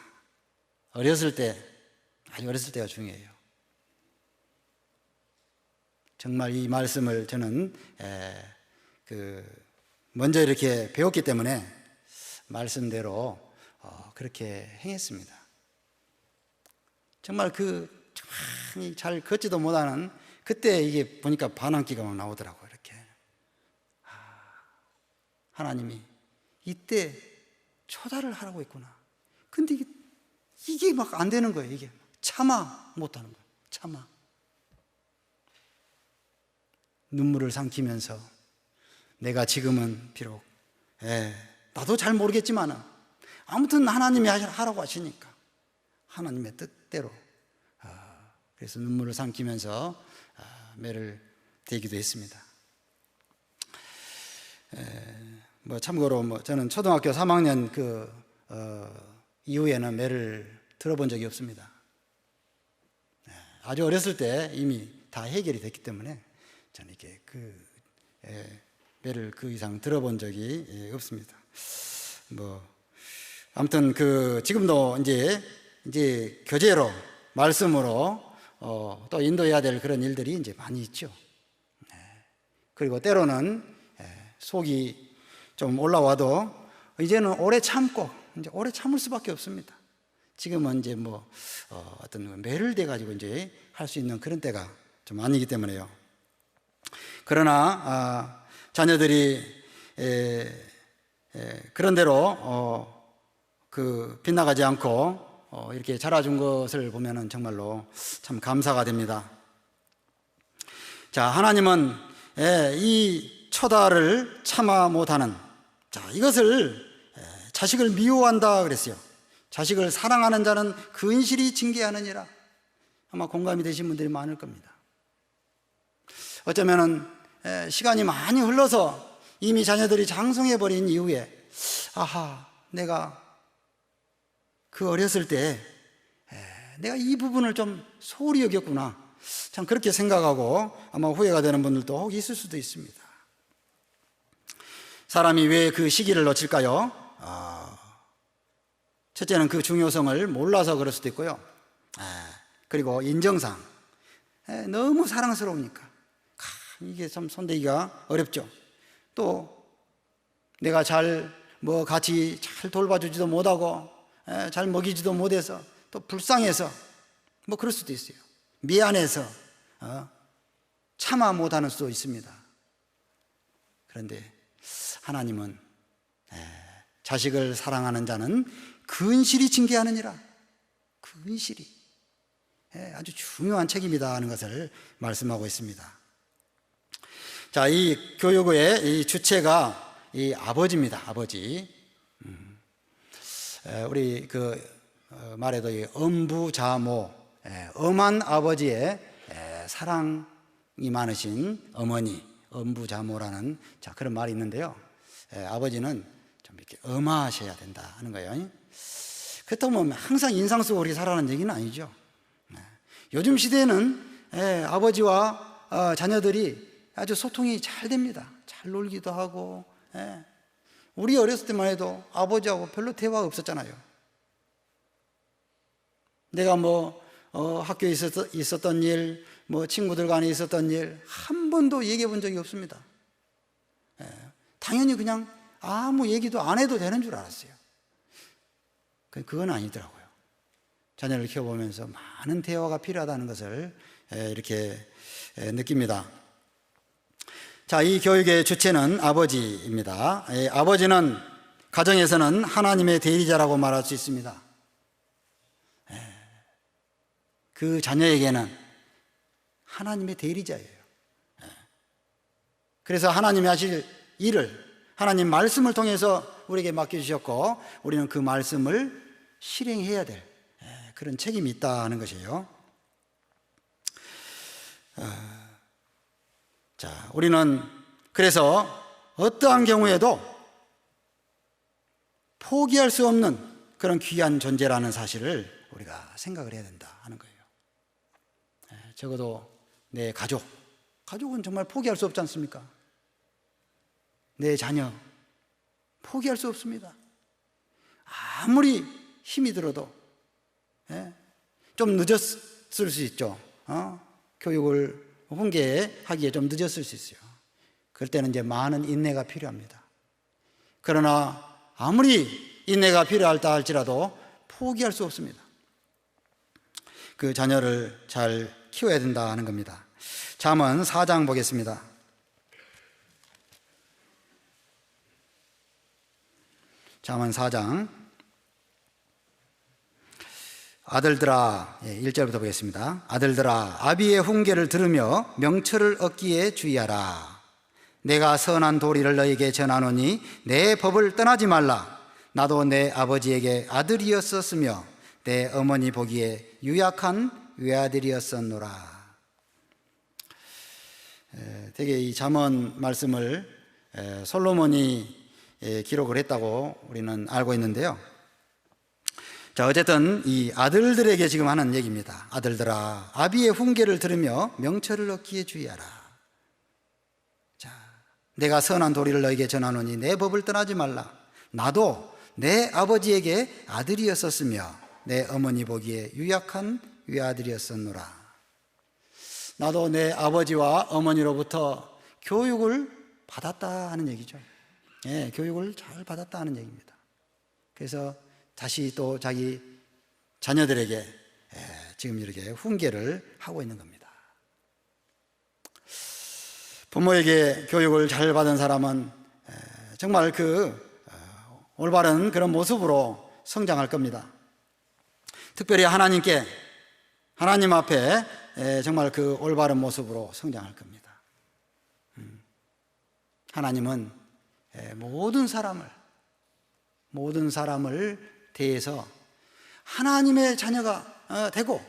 어렸을 때, 아주 어렸을 때가 중요해요. 정말 이 말씀을 저는 먼저 이렇게 배웠기 때문에 말씀대로 그렇게 행했습니다. 정말 정말 잘 걷지도 못하는 그때 이게 보니까 반항기가 막 나오더라고요. 이렇게 하나님이 이때 초달을 하라고 했구나. 근데 이게 막 안 되는 거예요. 이게 참아 못하는 거예요. 참아. 눈물을 삼키면서 내가 지금은 비록 나도 잘 모르겠지만 아무튼 하나님이 하라고 하시니까 하나님의 뜻대로 그래서 눈물을 삼키면서 매를 대기도 했습니다. 참고로 저는 초등학교 3학년 이후에는 매를 들어본 적이 없습니다. 아주 어렸을 때 이미 다 해결이 됐기 때문에 저는 이렇게 매를 그 이상 들어본 적이 없습니다. 아무튼 지금도 이제 교재로 말씀으로 또 인도해야 될 그런 일들이 이제 많이 있죠. 그리고 때로는 속이 좀 올라와도 이제는 오래 참고 이제 오래 참을 수밖에 없습니다. 지금은 이제 어떤 매를 대 가지고 이제 할 수 있는 그런 때가 좀 아니기 때문에요. 그러나 자녀들이 그런대로 빗나가지 않고 이렇게 자라준 것을 보면은 정말로 참 감사가 됩니다. 자, 하나님은 이 처다를 참아 못하는, 자, 이것을 자식을 미워한다 그랬어요. 자식을 사랑하는 자는 근실히 징계하느니라. 아마 공감이 되신 분들이 많을 겁니다. 어쩌면은 시간이 많이 흘러서 이미 자녀들이 장성해버린 이후에 내가 그 어렸을 때 내가 이 부분을 좀 소홀히 여겼구나, 참 그렇게 생각하고 아마 후회가 되는 분들도 혹 있을 수도 있습니다. 사람이 왜 그 시기를 놓칠까요? 첫째는 그 중요성을 몰라서 그럴 수도 있고요. 그리고 인정상 너무 사랑스러우니까 이게 참 손대기가 어렵죠. 또 내가 같이 잘 돌봐주지도 못하고 잘 먹이지도 못해서 또 불쌍해서 그럴 수도 있어요. 미안해서 참아 못하는 수도 있습니다. 그런데 하나님은 자식을 사랑하는 자는 근실히 징계하느니라. 근실히 아주 중요한 책임이다 하는 것을 말씀하고 있습니다. 자, 이 교육의 이 주체가 이 아버지입니다. 아버지. 우리 말에도 이 엄부자모, 엄한 아버지의 사랑이 많으신 어머니, 엄부자모라는 그런 말이 있는데요. 아버지는 좀 이렇게 엄하셔야 된다 하는 거예요. 그렇다고 항상 인상 쓰고 그렇게 살아라는 얘기는 아니죠. 요즘 시대에는 아버지와 자녀들이 아주 소통이 잘 됩니다. 잘 놀기도 하고. 우리 어렸을 때만 해도 아버지하고 별로 대화가 없었잖아요. 내가 학교에 있었던 일, 친구들 간에 있었던 일 한 번도 얘기해 본 적이 없습니다. 당연히 그냥 아무 얘기도 안 해도 되는 줄 알았어요. 그건 아니더라고요. 자녀를 키워보면서 많은 대화가 필요하다는 것을 이렇게 느낍니다. 자, 이 교육의 주체는 아버지입니다. 아버지는 가정에서는 하나님의 대리자라고 말할 수 있습니다. 그 자녀에게는 하나님의 대리자예요. 그래서 하나님이 하실 일을 하나님 말씀을 통해서 우리에게 맡겨주셨고 우리는 그 말씀을 실행해야 될 그런 책임이 있다는 것이에요. 자, 우리는 그래서 어떠한 경우에도 포기할 수 없는 그런 귀한 존재라는 사실을 우리가 생각을 해야 된다 하는 거예요. 적어도 내 가족은 정말 포기할 수 없지 않습니까? 내 자녀 포기할 수 없습니다. 아무리 힘이 들어도 좀 늦었을 수 있죠. 교육을 훈계하기에 좀 늦었을 수 있어요. 그럴 때는 이제 많은 인내가 필요합니다. 그러나 아무리 인내가 필요하다 할지라도 포기할 수 없습니다. 그 자녀를 잘 키워야 된다 하는 겁니다. 잠언 4장 보겠습니다. 잠언 4장 아들들아, 1절부터 보겠습니다. 아들들아, 아비의 훈계를 들으며 명철을 얻기에 주의하라. 내가 선한 도리를 너에게 전하노니 내 법을 떠나지 말라. 나도 내 아버지에게 아들이었었으며 내 어머니 보기에 유약한 외아들이었었노라. 되게 이 잠언 말씀을 솔로몬이 기록을 했다고 우리는 알고 있는데요. 자, 어쨌든 이 아들들에게 지금 하는 얘기입니다. 아들들아, 아비의 훈계를 들으며 명철을 얻기에 주의하라. 자, 내가 선한 도리를 너에게 전하노니 내 법을 떠나지 말라. 나도 내 아버지에게 아들이었었으며 내 어머니 보기에 유약한 외아들이었었노라. 나도 내 아버지와 어머니로부터 교육을 받았다 하는 얘기죠. 예, 교육을 잘 받았다 하는 얘기입니다. 그래서 다시 또 자기 자녀들에게 지금 이렇게 훈계를 하고 있는 겁니다. 부모에게 교육을 잘 받은 사람은 정말 올바른 그런 모습으로 성장할 겁니다. 특별히 하나님 앞에 정말 그 올바른 모습으로 성장할 겁니다. 하나님은 모든 사람을 대해서 하나님의 자녀가 되고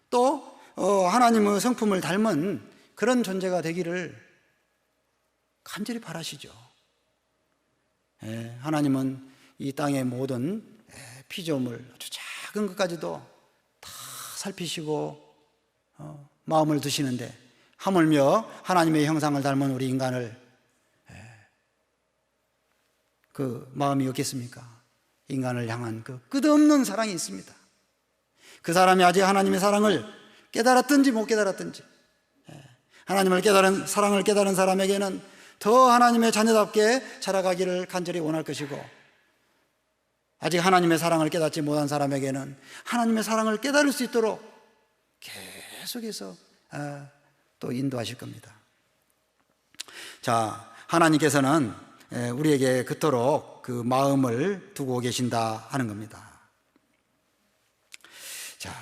또 하나님의 성품을 닮은 그런 존재가 되기를 간절히 바라시죠. 하나님은 이 땅의 모든 피조물 아주 작은 것까지도 다 살피시고 마음을 두시는데 하물며 하나님의 형상을 닮은 우리 인간을 그 마음이 없겠습니까? 인간을 향한 그 끝없는 사랑이 있습니다. 그 사람이 아직 하나님의 사랑을 깨달았든지 못 깨달았든지 하나님을 사랑을 깨달은 사람에게는 더 하나님의 자녀답게 자라가기를 간절히 원할 것이고, 아직 하나님의 사랑을 깨닫지 못한 사람에게는 하나님의 사랑을 깨달을 수 있도록 계속해서 또 인도하실 겁니다. 자, 하나님께서는 우리에게 그토록 그 마음을 두고 계신다 하는 겁니다. 자,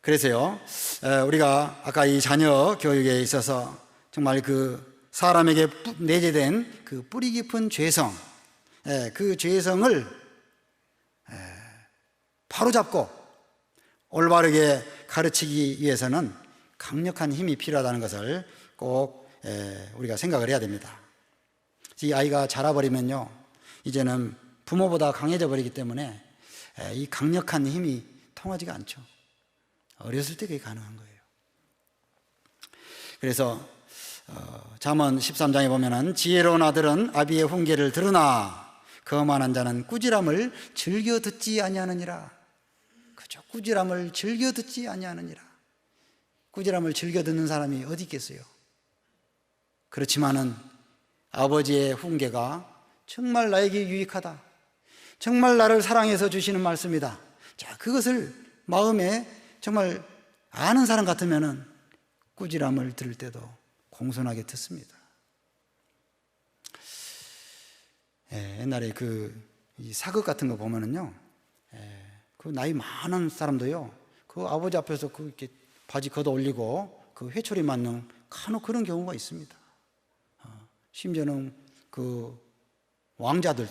그래서요, 우리가 아까 이 자녀 교육에 있어서 정말 그 사람에게 내재된 그 뿌리 깊은 죄성, 그 죄성을 바로잡고 올바르게 가르치기 위해서는 강력한 힘이 필요하다는 것을 꼭 우리가 생각을 해야 됩니다. 이 아이가 자라버리면요, 이제는 부모보다 강해져 버리기 때문에 이 강력한 힘이 통하지가 않죠. 어렸을 때 그게 가능한 거예요. 그래서 잠언 13장에 보면은 지혜로운 아들은 아비의 훈계를 들으나 거만한 자는 꾸지람을 즐겨 듣지 아니하느니라. 그죠? 꾸지람을 즐겨 듣지 아니하느니라. 꾸지람을 즐겨 듣는 사람이 어디 있겠어요? 그렇지만은 아버지의 훈계가 정말 나에게 유익하다, 정말 나를 사랑해서 주시는 말씀이다. 자, 그것을 마음에 정말 아는 사람 같으면은 꾸지람을 들을 때도 공손하게 듣습니다. 옛날에 이 사극 같은 거 보면은요, 그 나이 많은 사람도요, 그 아버지 앞에서 이렇게 바지 걷어 올리고 그 회초리 맞는 간혹 그런 경우가 있습니다. 심지어는 그 왕자도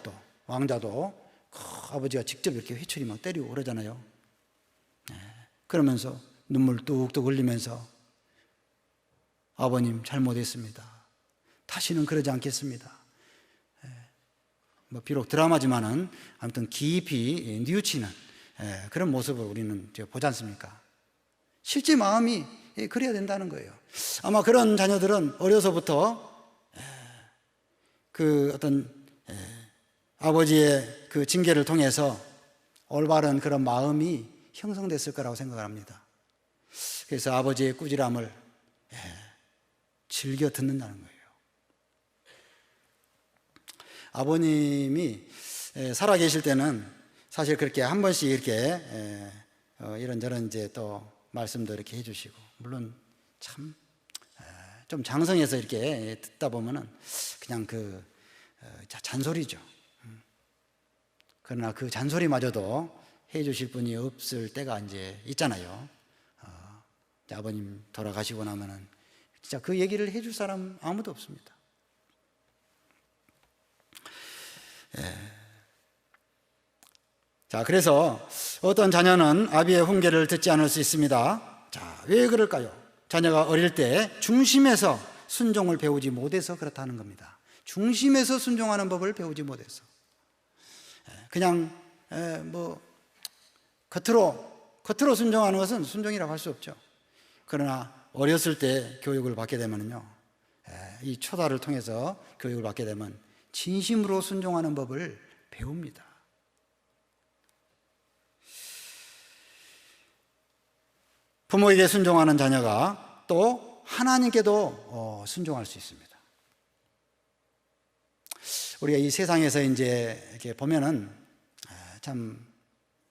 그 아버지가 직접 이렇게 회초리 막 때리고 그러잖아요. 그러면서 눈물 뚝뚝 흘리면서 아버님 잘못했습니다. 다시는 그러지 않겠습니다. 비록 드라마지만은 아무튼 깊이 뉘우치는 그런 모습을 우리는 보지 않습니까? 실제 마음이 그래야 된다는 거예요. 아마 그런 자녀들은 어려서부터 그 어떤 아버지의 그 징계를 통해서 올바른 그런 마음이 형성됐을 거라고 생각을 합니다. 그래서 아버지의 꾸지람을 즐겨 듣는다는 거예요. 아버님이 살아계실 때는 사실 그렇게 한 번씩 이렇게 이런저런 이제 또 말씀도 이렇게 해주시고, 물론 참 좀 장성해서 이렇게 듣다 보면은 그냥 잔소리죠. 그러나 그 잔소리마저도 해주실 분이 없을 때가 이제 있잖아요. 아버님 돌아가시고 나면은 진짜 그 얘기를 해줄 사람 아무도 없습니다. 자, 그래서 어떤 자녀는 아비의 훈계를 듣지 않을 수 있습니다. 자, 왜 그럴까요? 자녀가 어릴 때 중심에서 순종을 배우지 못해서 그렇다는 겁니다. 중심에서 순종하는 법을 배우지 못해서 그냥 겉으로 순종하는 것은 순종이라고 할 수 없죠. 그러나 어렸을 때 교육을 받게 되면요, 이 초다를 통해서 교육을 받게 되면 진심으로 순종하는 법을 배웁니다. 부모에게 순종하는 자녀가 또 하나님께도 순종할 수 있습니다. 우리가 이 세상에서 이제 이렇게 보면은 참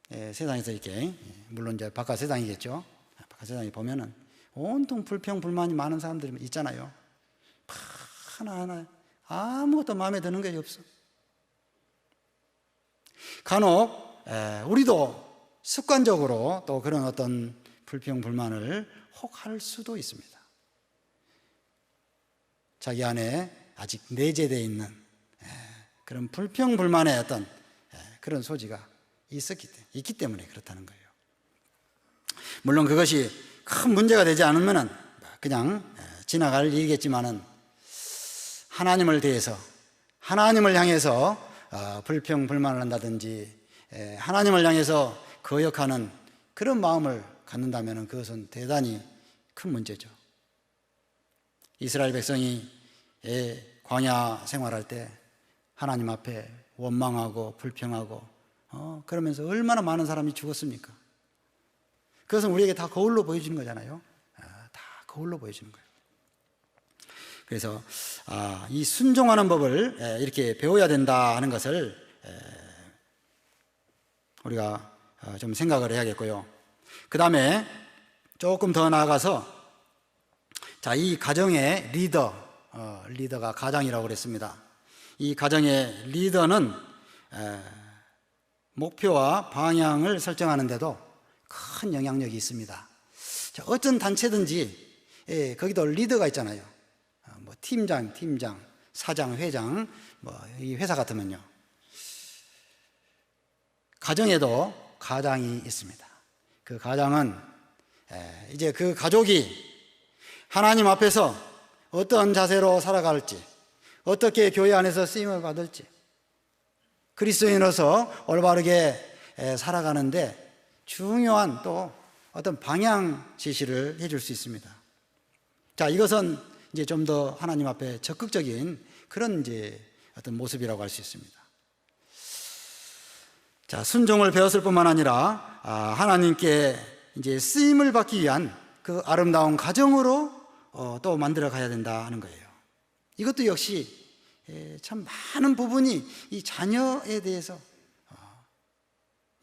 세상에서 이렇게 물론 이제 바깥 세상이겠죠. 바깥 세상에 보면은 온통 불평 불만이 많은 사람들이 있잖아요. 하나하나 아무것도 마음에 드는 게 없어. 간혹 우리도 습관적으로 또 그런 어떤 불평 불만을 혹 할 수도 있습니다. 자기 안에 아직 내재되어 있는 그런 불평 불만의 어떤 그런 소지가 있기 때문에 그렇다는 거예요. 물론 그것이 큰 문제가 되지 않으면은 그냥 지나갈 일이겠지만은 하나님을 대해서, 하나님을 향해서 불평 불만을 한다든지 하나님을 향해서 거역하는 그런 마음을 갖는다면 그것은 대단히 큰 문제죠. 이스라엘 백성이 광야 생활할 때 하나님 앞에 원망하고 불평하고 그러면서 얼마나 많은 사람이 죽었습니까? 그것은 우리에게 다 거울로 보여주는 거잖아요. 다 거울로 보여주는 거예요. 그래서 이 순종하는 법을 이렇게 배워야 된다 하는 것을 우리가 좀 생각을 해야겠고요. 그 다음에 조금 더 나아가서 이 가정의 리더가 가장이라고 그랬습니다. 이 가정의 리더는 목표와 방향을 설정하는 데도 큰 영향력이 있습니다. 어떤 단체든지 거기도 리더가 있잖아요. 뭐 팀장, 사장, 회장, 이 회사 같으면요. 가정에도 가장이 있습니다. 그 가장은 이제 그 가족이 하나님 앞에서 어떤 자세로 살아갈지, 어떻게 교회 안에서 쓰임을 받을지, 그리스도인으로서 올바르게 살아가는데 중요한 또 어떤 방향 제시를 해줄 수 있습니다. 이것은 이제 좀 더 하나님 앞에 적극적인 그런 이제 어떤 모습이라고 할 수 있습니다. 순종을 배웠을 뿐만 아니라 하나님께 이제 쓰임을 받기 위한 그 아름다운 가정으로 또 만들어 가야 된다 하는 거예요. 이것도 역시 참 많은 부분이 이 자녀에 대해서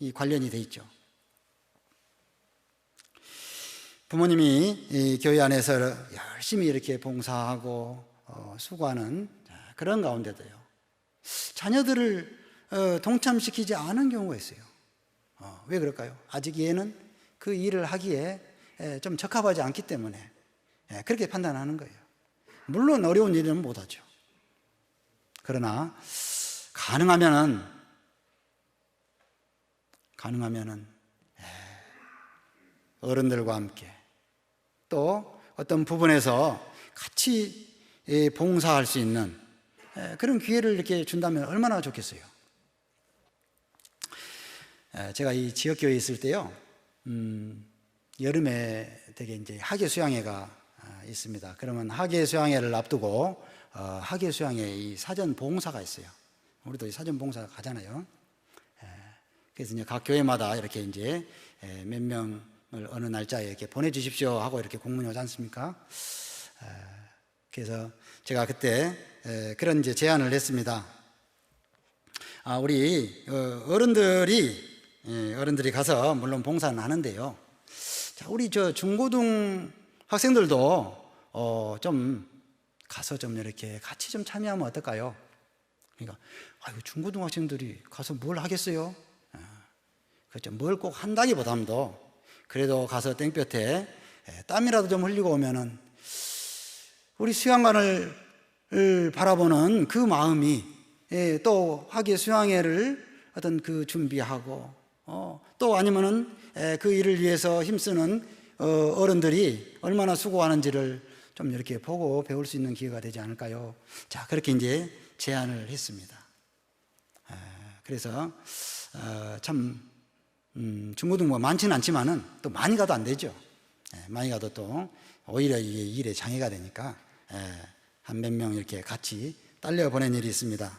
이 관련이 돼 있죠. 부모님이 이 교회 안에서 열심히 이렇게 봉사하고 수고하는 그런 가운데도요, 자녀들을 동참시키지 않은 경우가 있어요. 왜 그럴까요? 아직 얘는 그 일을 하기에 좀 적합하지 않기 때문에 그렇게 판단하는 거예요. 물론 어려운 일은 못하죠. 그러나 가능하면은 어른들과 함께 또 어떤 부분에서 같이 봉사할 수 있는 그런 기회를 이렇게 준다면 얼마나 좋겠어요. 제가 이 지역교회에 있을 때요, 여름에 되게 이제 학예 수양회가 있습니다. 그러면 학예 수양회를 앞두고 학예 수양회 이 사전 봉사가 있어요. 우리도 이 사전 봉사 가잖아요. 그래서 이제 각 교회마다 이렇게 이제 몇 명을 어느 날짜에 이렇게 보내주십시오 하고 이렇게 공문이 오지 않습니까? 그래서 제가 그때 그런 이제 제안을 했습니다. 우리 어른들이 가서 물론 봉사는 하는데요. 우리 중고등 학생들도 좀 가서 좀 이렇게 같이 좀 참여하면 어떨까요? 그러니까 중고등 학생들이 가서 뭘 하겠어요? 그렇죠. 뭘 꼭 한다기보다도 그래도 가서 땡볕에 땀이라도 좀 흘리고 오면은 우리 수양관을 바라보는 그 마음이 또 학예 수양회를 어떤 그 준비하고 또 아니면은 그 일을 위해서 힘쓰는 어른들이 얼마나 수고하는지를 좀 이렇게 보고 배울 수 있는 기회가 되지 않을까요? 그렇게 이제 제안을 했습니다. 그래서 참 중고등부가 많지는 않지만은 또 많이 가도 안 되죠. 많이 가도 또 오히려 이게 일에 장애가 되니까 한 몇 명 이렇게 같이 딸려 보낸 일이 있습니다.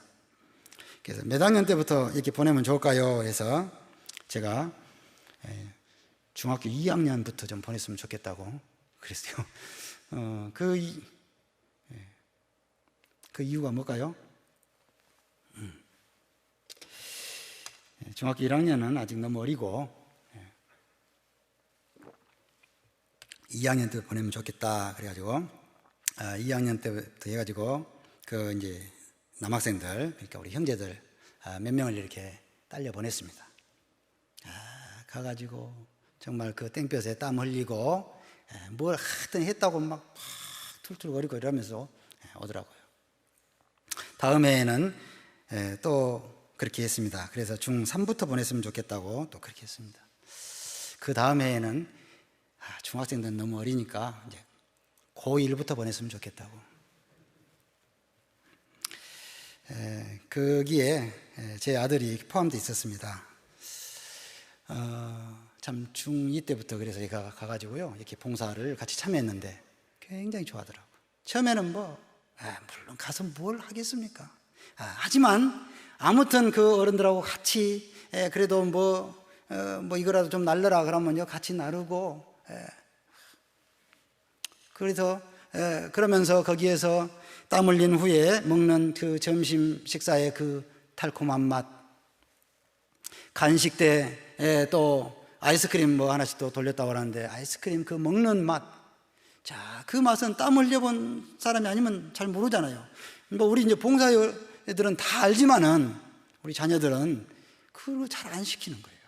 그래서 몇 학년 때부터 이렇게 보내면 좋을까요? 해서 제가 중학교 2학년부터 좀 보냈으면 좋겠다고 그랬어요. 그 이유가 뭘까요? 중학교 1학년은 아직 너무 어리고 2학년 때 보내면 좋겠다 그래가지고 2학년 때부터 해가지고 그 이제 남학생들, 그러니까 우리 형제들 몇 명을 이렇게 딸려 보냈습니다. 가가지고 정말 그 땡볕에 땀 흘리고 뭘 하든 했다고 막 툴툴거리고 이러면서 오더라고요. 다음 해에는 또 그렇게 했습니다. 그래서 중3부터 보냈으면 좋겠다고 또 그렇게 했습니다. 그 다음 해에는 중학생들은 너무 어리니까 이제 고1부터 보냈으면 좋겠다고. 거기에 제 아들이 포함되어 있었습니다. 참 중2 때부터 그래서 제가 가가지고요 이렇게 봉사를 같이 참여했는데 굉장히 좋아하더라고요. 처음에는 물론 가서 뭘 하겠습니까? 하지만 아무튼 그 어른들하고 같이 그래도 이거라도 좀 날려라 그러면요 같이 나르고 그래서 그러면서 거기에서 땀 흘린 후에 먹는 그 점심 식사의 그 달콤한 맛, 간식 때 또 아이스크림 하나씩 또 돌렸다고 하는데 아이스크림 그 먹는 맛, 자, 그 맛은 땀 흘려본 사람이 아니면 잘 모르잖아요. 우리 이제 봉사애들은 다 알지만은 우리 자녀들은 그걸 잘 안 시키는 거예요.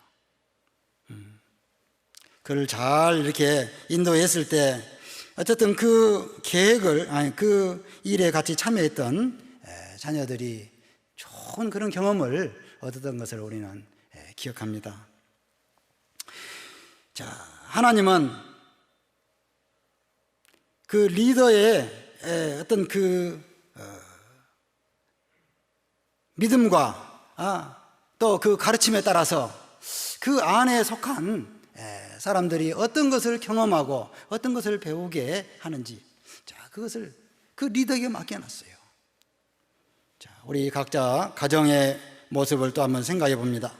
그걸 잘 이렇게 인도했을 때 어쨌든 그 계획을, 그 일에 같이 참여했던 자녀들이 좋은 그런 경험을 얻었던 것을 우리는 기억합니다. 자, 하나님은 그 리더의 어떤 그 믿음과 또 그 가르침에 따라서 그 안에 속한 사람들이 어떤 것을 경험하고 어떤 것을 배우게 하는지, 자, 그것을 그 리더에게 맡겨놨어요. 자, 우리 각자 가정의 모습을 또 한번 생각해 봅니다.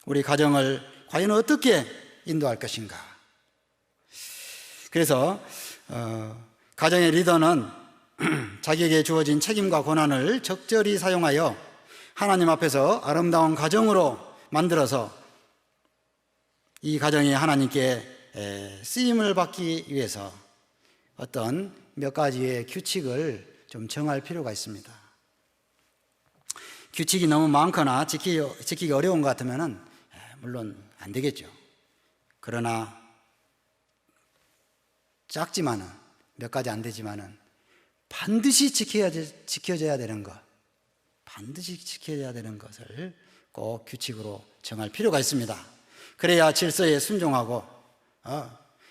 우리 가정을 과연 어떻게 인도할 것인가? 그래서 가정의 리더는 자기에게 주어진 책임과 권한을 적절히 사용하여 하나님 앞에서 아름다운 가정으로 만들어서 이 가정이 하나님께 쓰임을 받기 위해서 어떤 몇 가지의 규칙을 좀 정할 필요가 있습니다. 규칙이 너무 많거나 지키기 어려운 것 같으면 물론 안 되겠죠. 그러나 작지만은 몇 가지 안 되지만은 반드시 지켜져야 되는 것, 반드시 지켜져야 되는 것을 꼭 규칙으로 정할 필요가 있습니다. 그래야 질서에 순종하고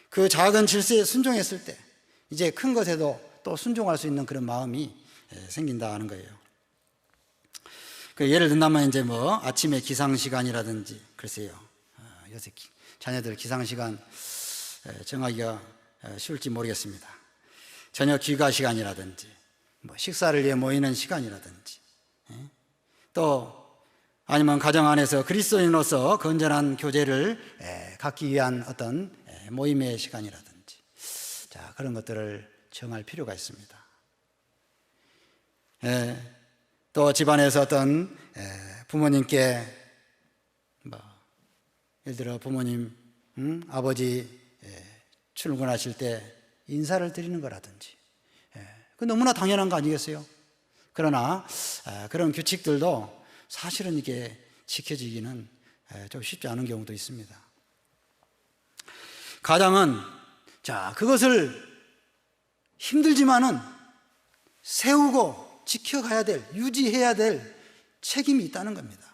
그 작은 질서에 순종했을 때 이제 큰 것에도 또 순종할 수 있는 그런 마음이 생긴다는 거예요. 예를 든다면 이제 아침에 기상 시간이라든지, 글쎄요, 요새 자녀들 기상 시간 정하기가 쉬울지 모르겠습니다. 저녁 귀가 시간이라든지, 식사를 위해 모이는 시간이라든지, 또 아니면 가정 안에서 그리스도인으로서 건전한 교제를 갖기 위한 어떤 모임의 시간이라든지, 자, 그런 것들을 정할 필요가 있습니다. 또 집안에서 어떤 부모님께 예를 들어 부모님, 아버지 출근하실 때 인사를 드리는 거라든지, 그 너무나 당연한 거 아니겠어요? 그러나 그런 규칙들도 사실은 이게 지켜지기는 좀 쉽지 않은 경우도 있습니다. 가장은 자, 그것을 힘들지만은 세우고 지켜가야 될, 유지해야 될 책임이 있다는 겁니다.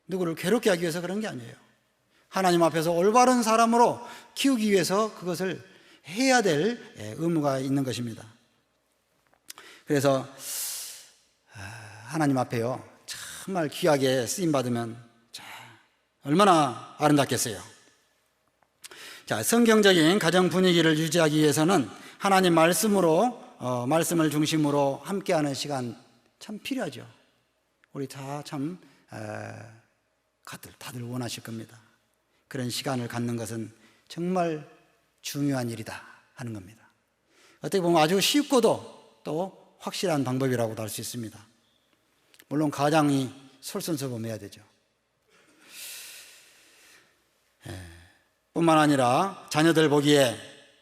누구를 괴롭게 하기 위해서 그런 게 아니에요. 하나님 앞에서 올바른 사람으로 키우기 위해서 그것을 해야 될 의무가 있는 것입니다. 그래서 하나님 앞에요, 정말 귀하게 쓰임받으면 얼마나 아름답겠어요. 자, 성경적인 가정 분위기를 유지하기 위해서는 하나님 말씀으로 말씀을 중심으로 함께하는 시간 참 필요하죠. 우리 다 참 다들 원하실 겁니다. 그런 시간을 갖는 것은 정말 중요한 일이다 하는 겁니다. 어떻게 보면 아주 쉽고도 또 확실한 방법이라고도 할 수 있습니다. 물론 가장이 솔선수범해야 되죠. 뿐만 아니라 자녀들 보기에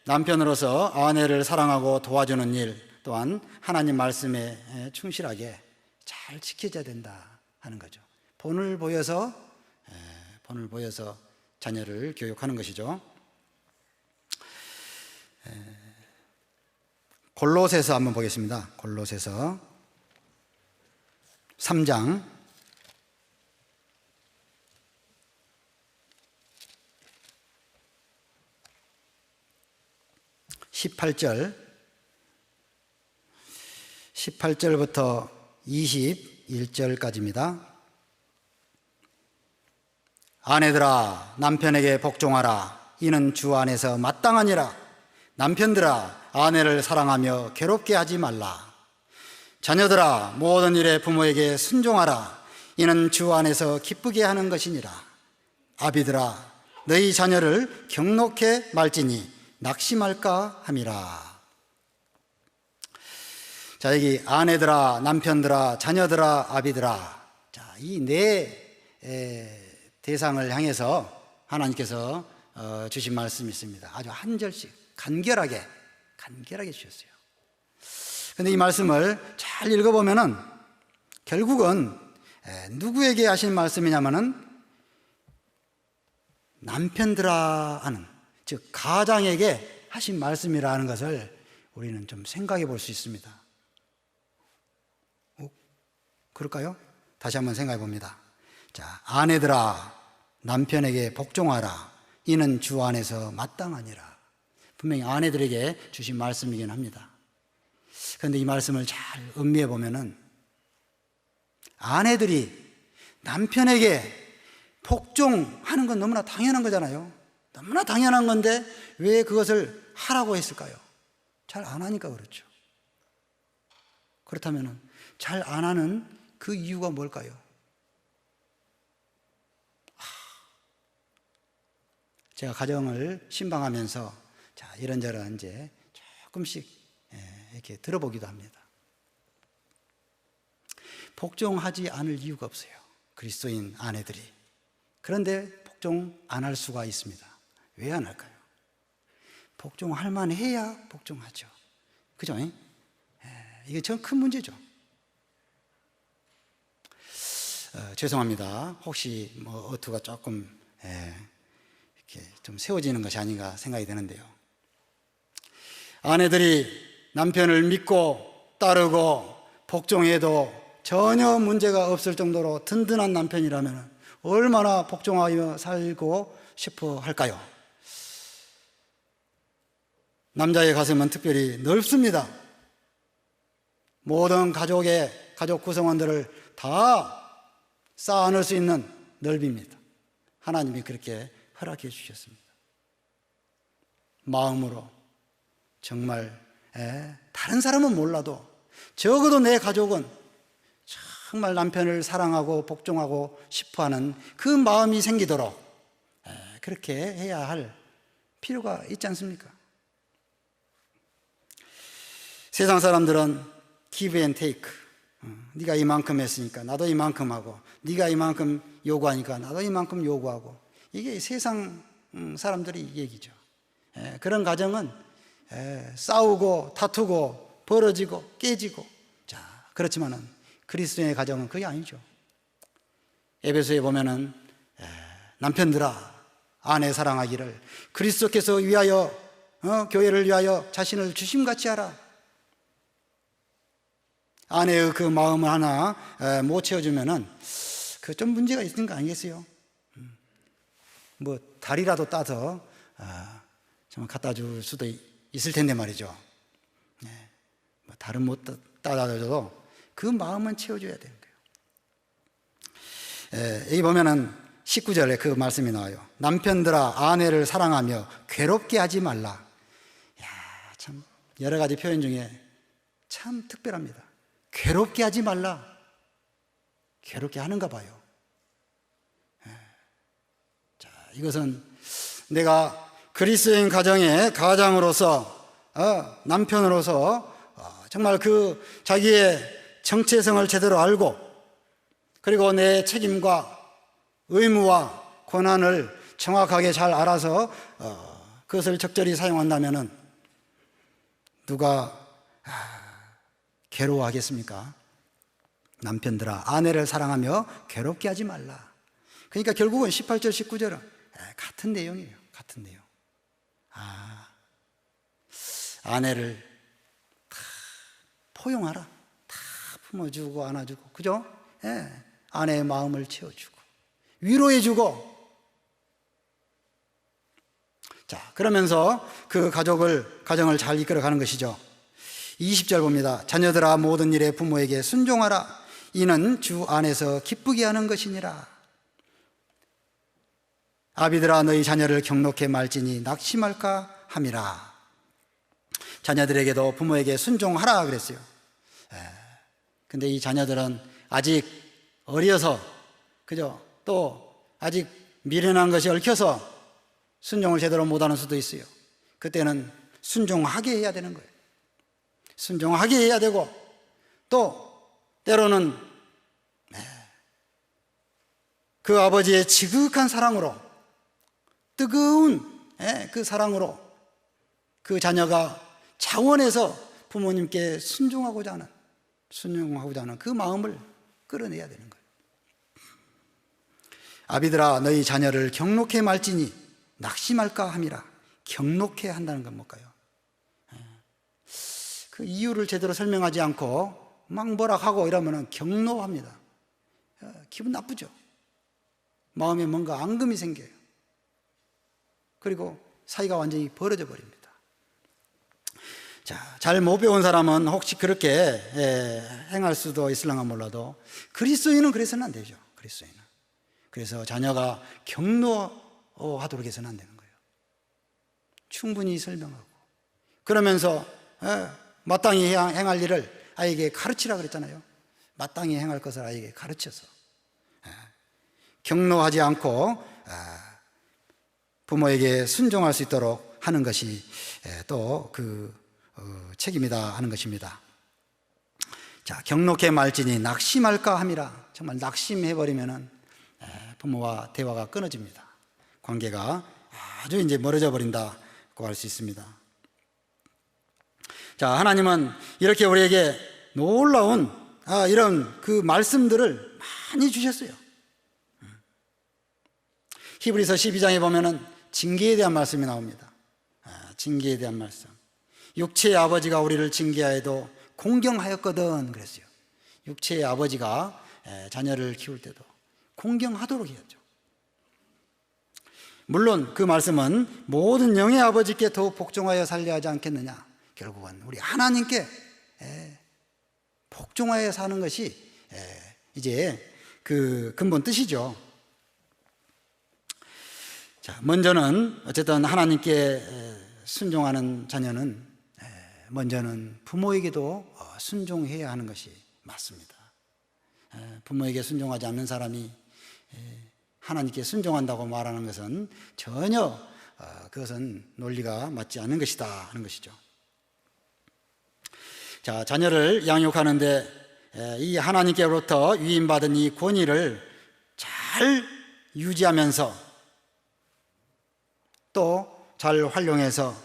남편으로서 아내를 사랑하고 도와주는 일 또한 하나님 말씀에 충실하게 잘 지켜져야 된다 하는 거죠. 본을 보여서 자녀를 교육하는 것이죠. 골로새서 한번 보겠습니다. 골로새서 3장 18절부터 21절까지입니다. 아내들아 남편에게 복종하라. 이는 주 안에서 마땅하니라. 남편들아 아내를 사랑하며 괴롭게 하지 말라. 자녀들아 모든 일에 부모에게 순종하라. 이는 주 안에서 기쁘게 하는 것이니라. 아비들아 너희 자녀를 경록해 말지니 낙심할까 함이라. 자, 여기 아내들아, 남편들아, 자녀들아, 아비들아. 자, 이 네 대상을 향해서 하나님께서 주신 말씀이 있습니다. 아주 한 절씩 간결하게 주셨어요. 그런데 이 말씀을 잘 읽어보면은 결국은 누구에게 하신 말씀이냐면은 남편들아 하는, 즉 가장에게 하신 말씀이라는 것을 우리는 좀 생각해 볼 수 있습니다. 그럴까요? 다시 한번 생각해 봅니다. 자, 아내들아 남편에게 복종하라. 이는 주 안에서 마땅하니라. 분명히 아내들에게 주신 말씀이긴 합니다. 그런데 이 말씀을 잘 음미해 보면은 아내들이 남편에게 복종하는 건 너무나 당연한 거잖아요. 너무나 당연한 건데 왜 그것을 하라고 했을까요? 잘 안 하니까 그렇죠. 그렇다면 잘 안 하는 그 이유가 뭘까요? 제가 가정을 신방하면서 자, 이런저런 이제 조금씩 이렇게 들어보기도 합니다. 복종하지 않을 이유가 없어요. 그리스도인 아내들이. 그런데 복종 안 할 수가 있습니다. 왜 안 할까요? 복종할 만해야 복종하죠. 그죠? 이게 전 큰 문제죠. 죄송합니다. 혹시 어투가 조금 이렇게 좀 세워지는 것이 아닌가 생각이 되는데요. 아내들이 남편을 믿고 따르고 복종해도 전혀 문제가 없을 정도로 든든한 남편이라면 얼마나 복종하여 살고 싶어 할까요? 남자의 가슴은 특별히 넓습니다. 모든 가족 구성원들을 다 쌓아 안을 수 있는 넓이입니다. 하나님이 그렇게 허락해 주셨습니다. 마음으로 정말 다른 사람은 몰라도 적어도 내 가족은 정말 남편을 사랑하고 복종하고 싶어하는 그 마음이 생기도록 그렇게 해야 할 필요가 있지 않습니까? 세상 사람들은 give and take. 네가 이만큼 했으니까 나도 이만큼 하고, 네가 이만큼 요구하니까 나도 이만큼 요구하고, 이게 세상 사람들이 얘기죠. 그런 가정은 싸우고 다투고 벌어지고 깨지고. 자, 그렇지만은 그리스도의 가정은 그게 아니죠. 에베소에 보면은 남편들아 아내 사랑하기를 그리스도께서 위하여 교회를 위하여 자신을 주심같이 하라. 아내의 그 마음을 하나 못 채워주면은 그 좀 문제가 있는 거 아니겠어요? 뭐 달이라도 따서 좀 갖다 줄 수도 있을 텐데 말이죠. 뭐 달은 못 따다 줘도 그 마음은 채워줘야 되는 거예요. 여기 보면은 19절에 그 말씀이 나와요. 남편들아 아내를 사랑하며 괴롭게 하지 말라. 야, 참 여러 가지 표현 중에 참 특별합니다. 괴롭게 하지 말라. 괴롭게 하는가 봐요. 자, 이것은 내가 그리스도인 가정의 가장으로서 남편으로서 정말 그 자기의 정체성을 제대로 알고, 그리고 내 책임과 의무와 권한을 정확하게 잘 알아서 그것을 적절히 사용한다면은 누가 괴로워하겠습니까? 남편들아, 아내를 사랑하며 괴롭게 하지 말라. 그러니까 결국은 18절 19절은 같은 내용이에요. 같은 내용. 아내를 다 포용하라. 다 품어주고 안아주고, 그죠? 아내의 마음을 채워주고 위로해주고. 자, 그러면서 그 가정을 잘 이끌어가는 것이죠. 20절 봅니다. 자녀들아, 모든 일에 부모에게 순종하라. 이는 주 안에서 기쁘게 하는 것이니라. 아비들아, 너희 자녀를 경록해 말지니 낙심할까 함이라. 자녀들에게도 부모에게 순종하라 그랬어요. 근데 이 자녀들은 아직 어려서, 그죠? 또 아직 미련한 것이 얽혀서 순종을 제대로 못하는 수도 있어요. 그때는 순종하게 해야 되는 거예요. 순종하게 해야 되고, 또 때로는 그 아버지의 지극한 사랑으로, 뜨거운 그 사랑으로 그 자녀가 자원해서 부모님께 순종하고자 하는 그 마음을 끌어내야 되는 거예요. 아비들아, 너희 자녀를 경록해 말지니 낙심할까 함이라. 경록해 한다는 건 뭘까요? 그 이유를 제대로 설명하지 않고 막 뭐라 하고 이러면 경노합니다. 기분 나쁘죠. 마음에 뭔가 앙금이 생겨요. 그리고 사이가 완전히 벌어져 버립니다. 자, 잘 못 배운 사람은 혹시 그렇게 행할 수도 있을랑가 몰라도 그리스도인은 그래서는 안 되죠. 그리스도인은. 그래서 자녀가 경노하도록 해서는 안 되는 거예요. 충분히 설명하고, 그러면서 마땅히 행할 일을 아이에게 가르치라 그랬잖아요. 마땅히 행할 것을 아이에게 가르쳐서 경노하지 않고 부모에게 순종할 수 있도록 하는 것이 또 그 책임이다 하는 것입니다. 자, 경록해 말지니 낙심할까 함이라. 정말 낙심해버리면은 부모와 대화가 끊어집니다. 관계가 아주 이제 멀어져 버린다고 할 수 있습니다. 자, 하나님은 이렇게 우리에게 놀라운 이런 그 말씀들을 많이 주셨어요. 히브리서 12장에 보면은 징계에 대한 말씀이 나옵니다. 징계에 대한 말씀. 육체의 아버지가 우리를 징계하여도 공경하였거든 그랬어요. 육체의 아버지가 자녀를 키울 때도 공경하도록 해야죠. 물론 그 말씀은 모든 영의 아버지께 더욱 복종하여 살려 하지 않겠느냐. 결국은 우리 하나님께 복종하여 사는 것이 이제 그 근본 뜻이죠. 자, 먼저는 어쨌든 하나님께 순종하는 자녀는 먼저는 부모에게도 순종해야 하는 것이 맞습니다. 부모에게 순종하지 않는 사람이 하나님께 순종한다고 말하는 것은 전혀 그것은 논리가 맞지 않는 것이다 하는 것이죠. 자, 자녀를 양육하는데 이 하나님께로부터 위임받은 이 권위를 잘 유지하면서 또 잘 활용해서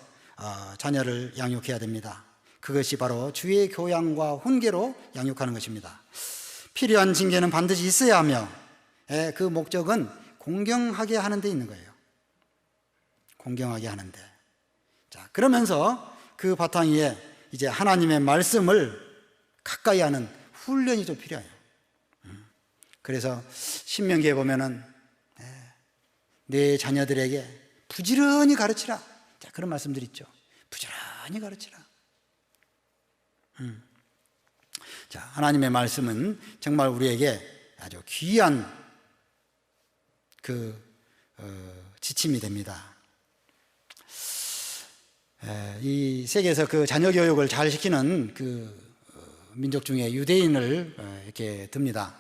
자녀를 양육해야 됩니다. 그것이 바로 주의 교양과 훈계로 양육하는 것입니다. 필요한 징계는 반드시 있어야 하며 그 목적은 공경하게 하는 데 있는 거예요. 공경하게 하는데. 자, 그러면서 그 바탕 위에 이제 하나님의 말씀을 가까이 하는 훈련이 좀 필요해요. 그래서 신명기에 보면은 내 자녀들에게 부지런히 가르치라. 자, 그런 말씀들 있죠. 부지런히 가르치라. 자, 하나님의 말씀은 정말 우리에게 아주 귀한 그 지침이 됩니다. 이 세계에서 그 자녀 교육을 잘 시키는 그 민족 중에 유대인을 이렇게 듭니다.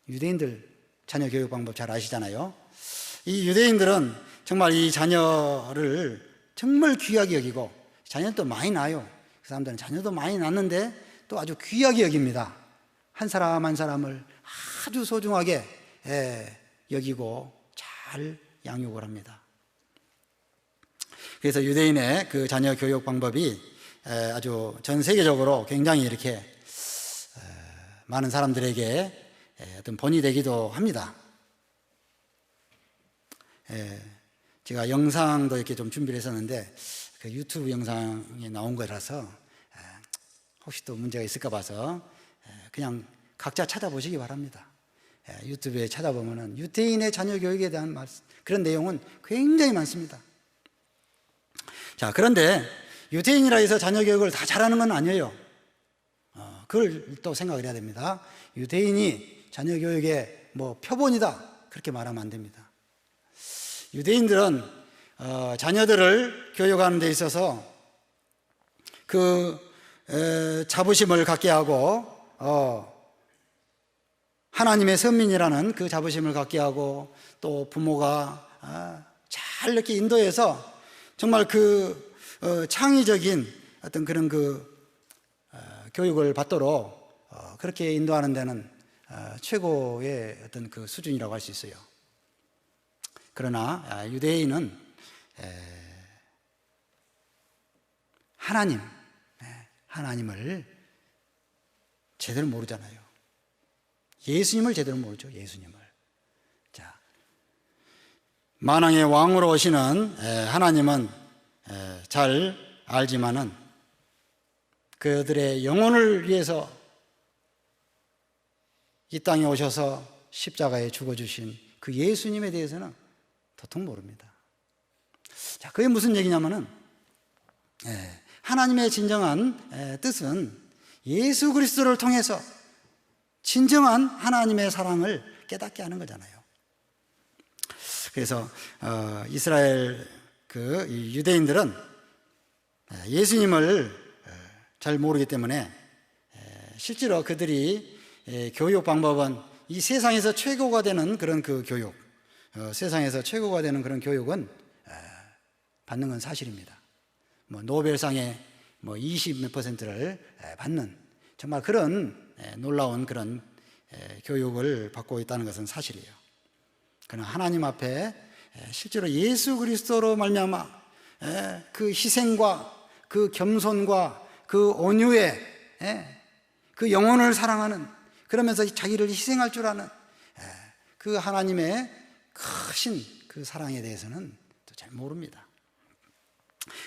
유대인들 자녀 교육 방법 잘 아시잖아요. 이 유대인들은 정말 이 자녀를 정말 귀하게 여기고 자녀도 많이 낳아요. 그 사람들은 자녀도 많이 낳는데 또 아주 귀하게 여깁니다. 한 사람 한 사람을 아주 소중하게 여기고 잘 양육을 합니다. 그래서 유대인의 그 자녀 교육 방법이 아주 전 세계적으로 굉장히 이렇게 많은 사람들에게 어떤 본이 되기도 합니다. 제가 영상도 이렇게 좀 준비를 했었는데 그 유튜브 영상에 나온 거라서 혹시 또 문제가 있을까 봐서 그냥 각자 찾아보시기 바랍니다. 유튜브에 찾아보면은 유대인의 자녀 교육에 대한 그런 내용은 굉장히 많습니다. 자, 그런데 유대인이라 해서 자녀 교육을 다 잘하는 건 아니에요. 그걸 또 생각을 해야 됩니다. 유대인이 자녀 교육의 뭐 표본이다 그렇게 말하면 안 됩니다. 유대인들은 자녀들을 교육하는 데 있어서 그 자부심을 갖게 하고 하나님의 선민이라는 그 자부심을 갖게 하고 또 부모가 잘 이렇게 인도해서 정말 그 창의적인 어떤 그런 그 교육을 받도록 그렇게 인도하는 데는 최고의 어떤 그 수준이라고 할 수 있어요. 그러나 유대인은 하나님을 제대로 모르잖아요. 예수님을 제대로 모르죠. 예수님을. 자, 만왕의 왕으로 오시는 하나님은 잘 알지만은 그들의 영혼을 위해서 이 땅에 오셔서 십자가에 죽어주신 그 예수님에 대해서는 도통 모릅니다. 자, 그게 무슨 얘기냐면은 하나님의 진정한 뜻은 예수 그리스도를 통해서 진정한 하나님의 사랑을 깨닫게 하는 거잖아요. 그래서 이스라엘 그 유대인들은 예수님을 잘 모르기 때문에 실제로 그들이 교육 방법은 이 세상에서 최고가 되는 그런 그 교육, 세상에서 최고가 되는 그런 교육은 받는 건 사실입니다. 뭐 노벨상의 뭐 20몇 %를 받는 정말 그런 놀라운 그런 교육을 받고 있다는 것은 사실이에요. 그러나 하나님 앞에 실제로 예수 그리스도로 말미암아 그 희생과 그 겸손과 그 온유에 그 영혼을 사랑하는, 그러면서 자기를 희생할 줄 아는 그 하나님의 크신 그 사랑에 대해서는 또 잘 모릅니다.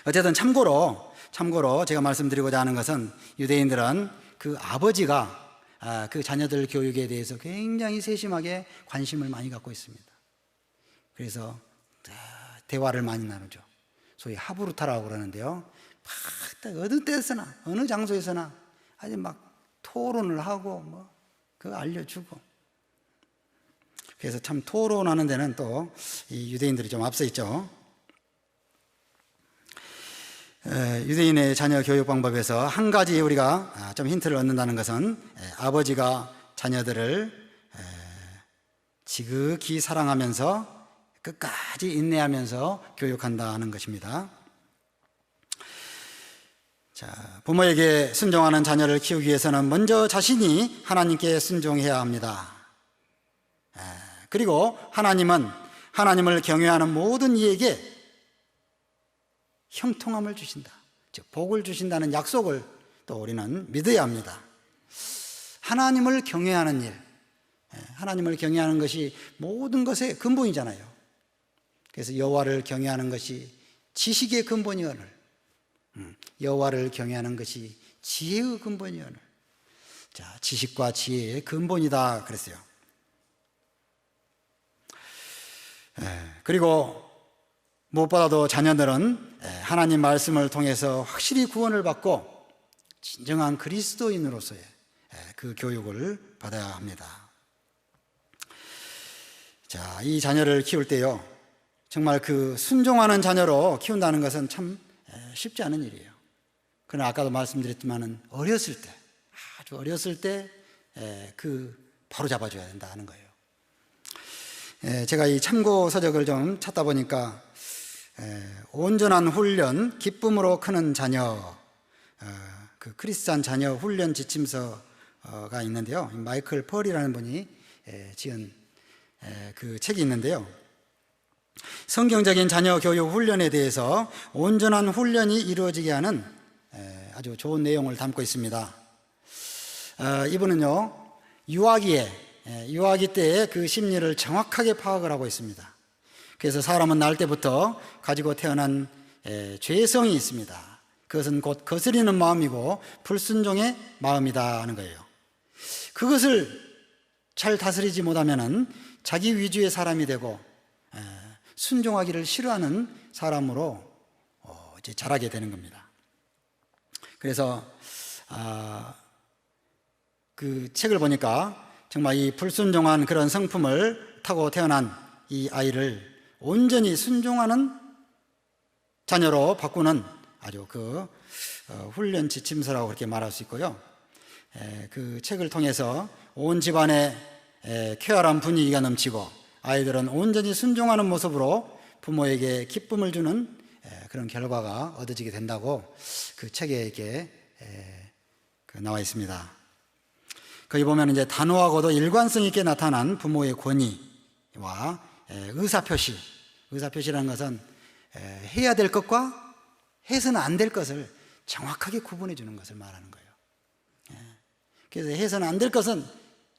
어쨌든 참고로 제가 말씀드리고자 하는 것은 유대인들은 그 아버지가 그 자녀들 교육에 대해서 굉장히 세심하게 관심을 많이 갖고 있습니다. 그래서 대화를 많이 나누죠. 소위 하브루타라고 그러는데요. 막 어느 때서나 어느 장소에서나 아주 막 토론을 하고 뭐 그거 알려주고. 그래서 참 토론하는 데는 또 이 유대인들이 좀 앞서 있죠. 유대인의 자녀 교육 방법에서 한 가지 우리가 좀 힌트를 얻는다는 것은 아버지가 자녀들을 지극히 사랑하면서 끝까지 인내하면서 교육한다는 것입니다. 자, 부모에게 순종하는 자녀를 키우기 위해서는 먼저 자신이 하나님께 순종해야 합니다. 그리고 하나님은 하나님을 경외하는 모든 이에게 형통함을 주신다, 즉 복을 주신다는 약속을 또 우리는 믿어야 합니다. 하나님을 경외하는 일, 하나님을 경외하는 것이 모든 것의 근본이잖아요. 그래서 여호와를 경외하는 것이 지식의 근본이오늘, 여호와를 경외하는 것이 지혜의 근본이오늘. 자, 지식과 지혜의 근본이다 그랬어요. 그리고 무엇보다도 자녀들은 하나님 말씀을 통해서 확실히 구원을 받고 진정한 그리스도인으로서의 그 교육을 받아야 합니다. 자, 이 자녀를 키울 때요, 정말 그 순종하는 자녀로 키운다는 것은 참 쉽지 않은 일이에요. 그러나 아까도 말씀드렸지만은 어렸을 때, 아주 어렸을 때 바로 잡아줘야 된다 하는 거예요. 제가 이 참고 서적을 좀 찾다 보니까 온전한 훈련, 기쁨으로 크는 자녀, 그 크리스찬 자녀 훈련 지침서가 있는데요. 마이클 펄이라는 분이 지은 그 책이 있는데요. 성경적인 자녀 교육 훈련에 대해서 온전한 훈련이 이루어지게 하는 아주 좋은 내용을 담고 있습니다. 이분은요, 유아기 때의 그 심리를 정확하게 파악을 하고 있습니다. 그래서 사람은 날 때부터 가지고 태어난 죄성이 있습니다. 그것은 곧 거스리는 마음이고 불순종의 마음이다 하는 거예요. 그것을 잘 다스리지 못하면은 자기 위주의 사람이 되고 순종하기를 싫어하는 사람으로 이제 자라게 되는 겁니다. 그래서 그 책을 보니까 정말 이 불순종한 그런 성품을 타고 태어난 이 아이를 온전히 순종하는 자녀로 바꾸는 아주 그 훈련 지침서라고 그렇게 말할 수 있고요. 그 책을 통해서 온 집안에 쾌활한 분위기가 넘치고 아이들은 온전히 순종하는 모습으로 부모에게 기쁨을 주는 그런 결과가 얻어지게 된다고 그 책에 이렇게 나와 있습니다. 거기 보면 이제 단호하고도 일관성 있게 나타난 부모의 권위와 의사표시라는 것은 해야 될 것과 해서는 안 될 것을 정확하게 구분해 주는 것을 말하는 거예요. 그래서 해서는 안 될 것은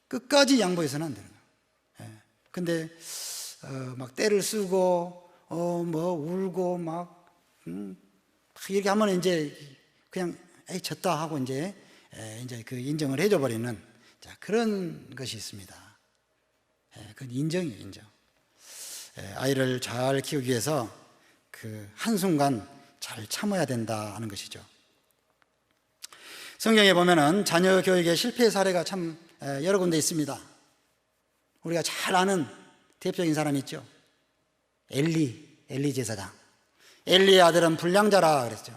끝까지 양보해서는 안 되는 거예요. 근데 막 때를 쓰고 뭐 울고 막 이렇게 하면 이제 그냥 에이 졌다 하고 이제 그 인정을 해줘 버리는 그런 것이 있습니다. 그건 인정이에요, 인정. 아이를 잘 키우기 위해서 그 한순간 잘 참아야 된다 하는 것이죠. 성경에 보면은 자녀 교육의 실패 사례가 참 여러 군데 있습니다. 우리가 잘 아는 대표적인 사람이 있죠. 엘리 제사장. 엘리의 아들은 불량자라 그랬죠.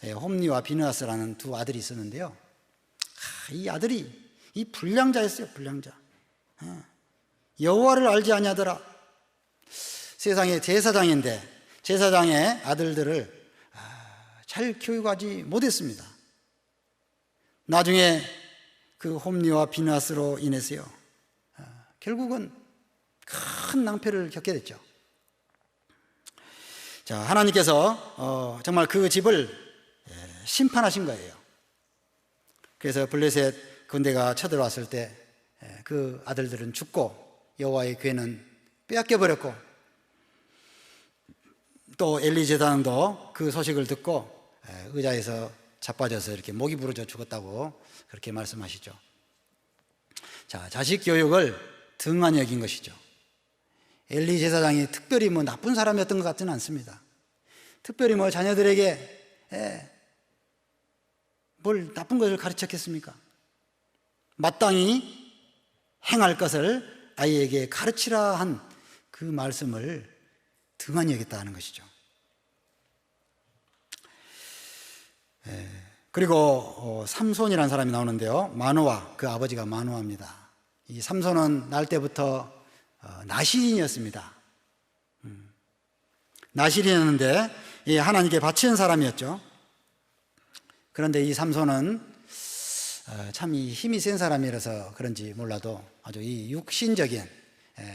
홈리와 비느하스라는 두 아들이 있었는데요. 이 아들이 이 불량자였어요. 불량자. 여호와를 알지 아니하더라. 세상의 제사장인데 제사장의 아들들을 잘 교육하지 못했습니다. 나중에 그 홈리와 비느하스로 인해서요, 결국은 큰 낭패를 겪게 됐죠. 자, 하나님께서 정말 그 집을 심판하신 거예요. 그래서 블레셋 군대가 쳐들어왔을 때 그 아들들은 죽고 여호와의 궤는 빼앗겨 버렸고, 또 엘리 제사장도 그 소식을 듣고 의자에서 자빠져서 이렇게 목이 부러져 죽었다고 그렇게 말씀하시죠. 자, 자식 교육을 등한히 여긴 것이죠. 엘리 제사장이 특별히 뭐 나쁜 사람이었던 것 같지는 않습니다. 특별히 뭐 자녀들에게 뭘 나쁜 것을 가르쳤겠습니까? 마땅히 행할 것을 아이에게 가르치라 한 그 말씀을 등한히 여겼다는 것이죠. 그리고 삼손이라는 사람이 나오는데요. 마노아, 그 아버지가 마노아입니다. 이 삼손은 날 때부터 나실인이었습니다. 나실인이었는데 하나님께 바치는 사람이었죠. 그런데 이 삼손은 참 이 힘이 센 사람이라서 그런지 몰라도 아주 이 육신적인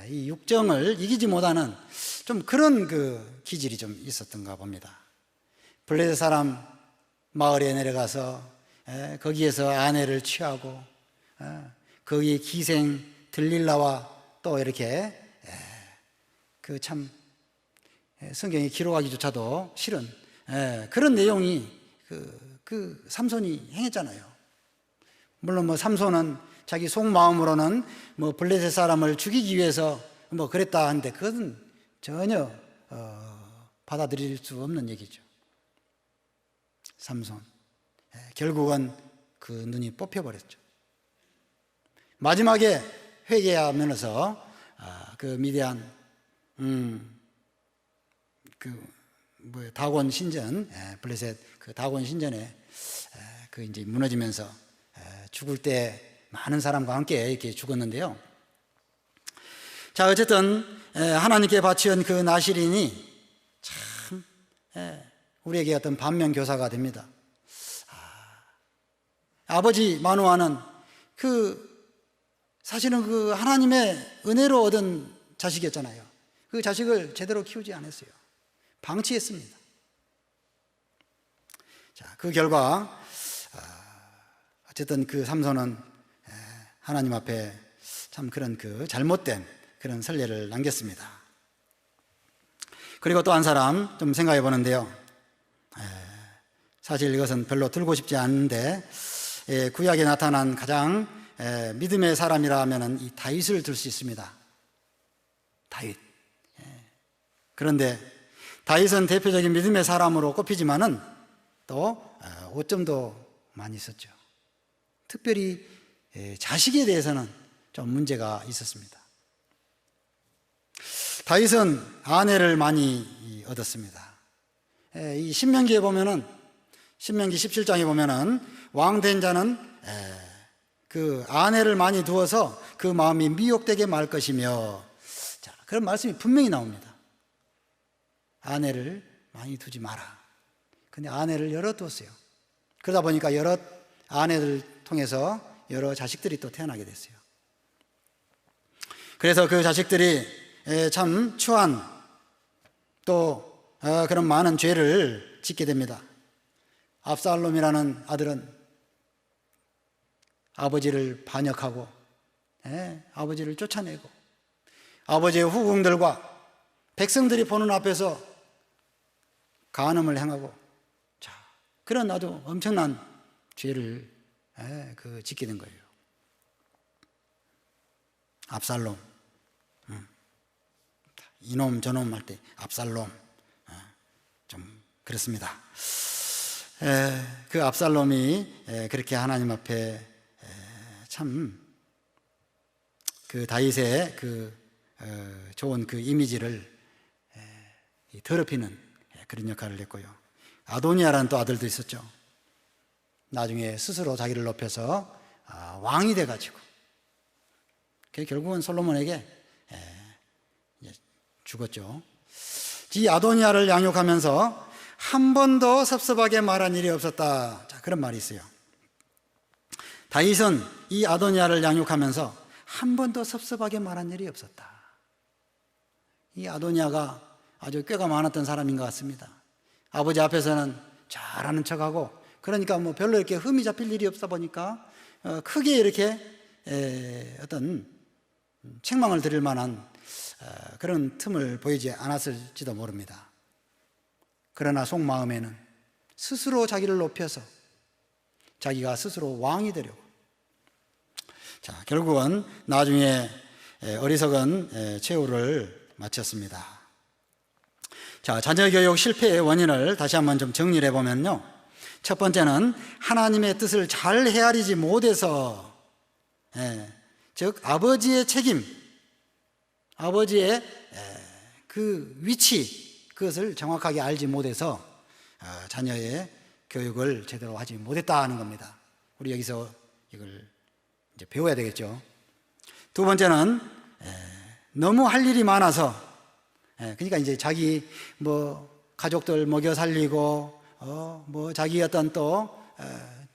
이 육정을 이기지 못하는 좀 그런 그 기질이 좀 있었던가 봅니다. 블레셋 사람 마을에 내려가서 거기에서 아내를 취하고 거기에 기생 들릴라와 또 이렇게 그 참 성경에 기록하기조차도 싫은 그런 내용이 그 삼손이 행했잖아요. 물론 뭐 삼손은 자기 속마음으로는 뭐 블레셋 사람을 죽이기 위해서 뭐 그랬다 하는데 그것은 전혀 받아들일 수 없는 얘기죠. 삼손 결국은 그 눈이 뽑혀버렸죠. 마지막에 회개하면서 그 미디안 다곤 신전 블레셋 그 다곤 신전에 그 이제 무너지면서 죽을 때 많은 사람과 함께 이렇게 죽었는데요. 자, 어쨌든 하나님께 바치은 그 나실인이 참 우리에게 어떤 반면교사가 됩니다. 아버지 마노아는 사실은 그 하나님의 은혜로 얻은 자식이었잖아요. 그 자식을 제대로 키우지 않았어요. 방치했습니다. 자, 그 결과 어쨌든 그 삼손은 하나님 앞에 참 그런 그 잘못된 그런 선례를 남겼습니다. 그리고 또 한 사람 좀 생각해 보는데요. 사실 이것은 별로 들고 싶지 않은데 구약에 나타난 가장 믿음의 사람이라 하면은 이 다윗을 들 수 있습니다. 다윗. 그런데 다윗은 대표적인 믿음의 사람으로 꼽히지만은 또 오점도 많이 있었죠. 특별히 자식에 대해서는 좀 문제가 있었습니다. 다윗은 아내를 많이 얻었습니다. 이 신명기에 보면은 신명기 17장에 보면은 왕된 자는 그 아내를 많이 두어서 그 마음이 미혹되게 말 것이며, 자, 그런 말씀이 분명히 나옵니다. 아내를 많이 두지 마라. 근데 아내를 여러 두었어요. 그러다 보니까 여러 아내를 통해서 여러 자식들이 또 태어나게 됐어요. 그래서 그 자식들이 참 추한 또 그런 많은 죄를 짓게 됩니다. 압살롬이라는 아들은 아버지를 반역하고 아버지를 쫓아내고 아버지의 후궁들과 백성들이 보는 앞에서 간음을 행하고, 자, 그런 아주 엄청난 죄를 짓게 된 거예요. 압살롬, 이놈 저놈 할 때 압살롬, 좀 그렇습니다. 그 압살롬이 그렇게 하나님 앞에 참 그 다윗의 그 좋은 그 이미지를 더럽히는 그런 역할을 했고요. 아도니아라는 또 아들도 있었죠. 나중에 스스로 자기를 높여서 왕이 돼가지고 결국은 솔로몬에게 죽었죠. 이 아도니아를 양육하면서 한 번도 섭섭하게 말한 일이 없었다. 자, 그런 말이 있어요. 다윗은 이 아도니아를 양육하면서 한 번도 섭섭하게 말한 일이 없었다. 이 아도니아가 아주 꾀가 많았던 사람인 것 같습니다. 아버지 앞에서는 잘하는 척하고, 그러니까 뭐 별로 이렇게 흠이 잡힐 일이 없다 보니까 크게 이렇게 어떤 책망을 드릴 만한 그런 틈을 보이지 않았을지도 모릅니다. 그러나 속마음에는 스스로 자기를 높여서 자기가 스스로 왕이 되려고, 자, 결국은 나중에 어리석은 최후를 마쳤습니다. 자, 자녀교육 실패의 원인을 다시 한번 좀 정리를 해보면요, 첫 번째는 하나님의 뜻을 잘 헤아리지 못해서, 즉 아버지의 책임, 아버지의 그 위치, 그것을 정확하게 알지 못해서 자녀의 교육을 제대로 하지 못했다는 겁니다. 우리 여기서 이걸 이제 배워야 되겠죠. 두 번째는 너무 할 일이 많아서, 그러니까 이제 자기 뭐 가족들 먹여 살리고 뭐 자기 어떤 또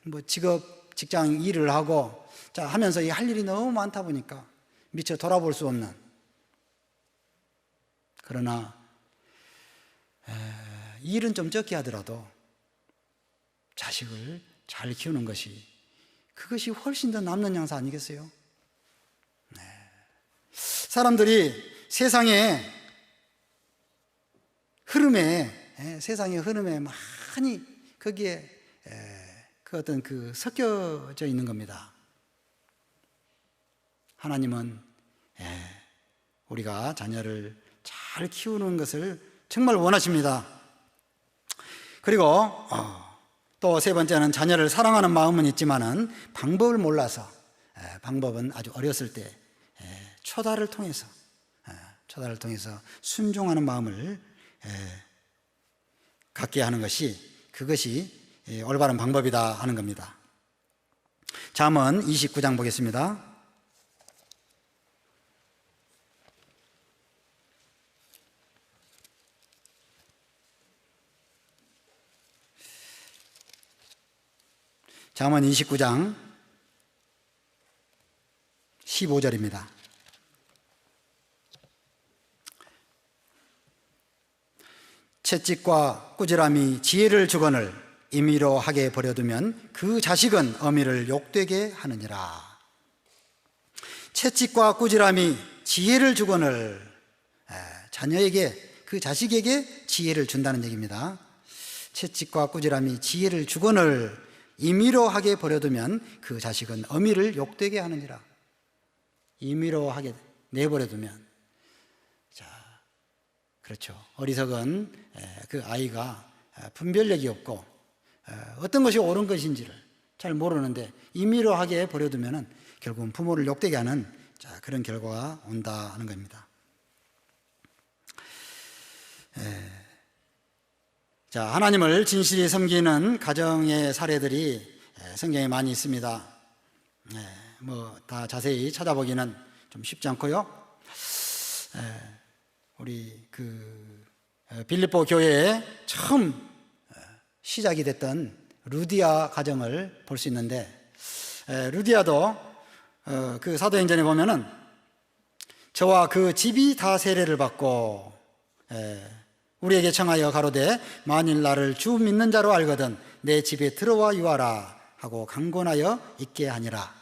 뭐 직업 직장 일을 하고, 자, 하면서 이 할 일이 너무 많다 보니까 미처 돌아볼 수 없는, 그러나 일은 좀 적게 하더라도 자식을 잘 키우는 것이, 그것이 훨씬 더 남는 양사 아니겠어요? 사람들이 세상의 흐름에 많이 거기에 그 어떤 그 섞여져 있는 겁니다. 하나님은 우리가 자녀를 잘 키우는 것을 정말 원하십니다. 그리고 또 세 번째는 자녀를 사랑하는 마음은 있지만은 방법을 몰라서, 방법은 아주 어렸을 때 초다를 통해서 순종하는 마음을 갖게 하는 것이, 그것이 올바른 방법이다 하는 겁니다. 잠언 29장 보겠습니다. 잠언 29장 15절입니다. 채찍과 꾸지람이 지혜를 주거늘 임의로 하게 버려두면 그 자식은 어미를 욕되게 하느니라. 채찍과 꾸지람이 지혜를 주거늘, 자녀에게, 그 자식에게 지혜를 준다는 얘기입니다. 채찍과 꾸지람이 지혜를 주거늘 임의로 하게 버려두면 그 자식은 어미를 욕되게 하느니라. 임의로 하게 내버려두면, 자, 그렇죠. 어리석은 그 아이가 분별력이 없고 어떤 것이 옳은 것인지를 잘 모르는데 임의로 하게 버려두면 결국은 부모를 욕되게 하는, 자, 그런 결과가 온다 하는 겁니다. 자, 하나님을 진실히 섬기는 가정의 사례들이 성경에 많이 있습니다. 뭐 다 자세히 찾아보기는 좀 쉽지 않고요. 우리 그 빌립보 교회에 처음 시작이 됐던 루디아 가정을 볼 수 있는데, 루디아도 그 사도행전에 보면은 저와 그 집이 다 세례를 받고 우리에게 청하여 가로되 만일 나를 주 믿는 자로 알거든 내 집에 들어와 유하라 하고 강권하여 있게 하니라.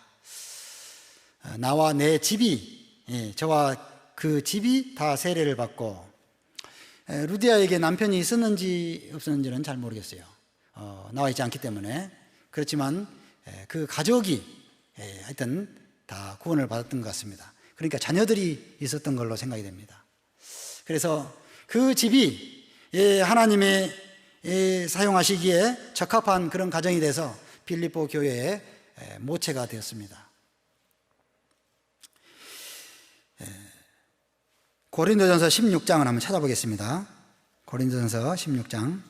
나와 내 집이, 저와 그 집이 다 세례를 받고, 루디아에게 남편이 있었는지 없었는지는 잘 모르겠어요. 나와 있지 않기 때문에. 그렇지만 그 가족이 하여튼 다 구원을 받았던 것 같습니다. 그러니까 자녀들이 있었던 걸로 생각이 됩니다. 그래서 그 집이 하나님의 사용하시기에 적합한 그런 가정이 돼서 빌립보 교회의 모체가 되었습니다. 고린도전서 16장을 한번 찾아보겠습니다. 고린도전서 16장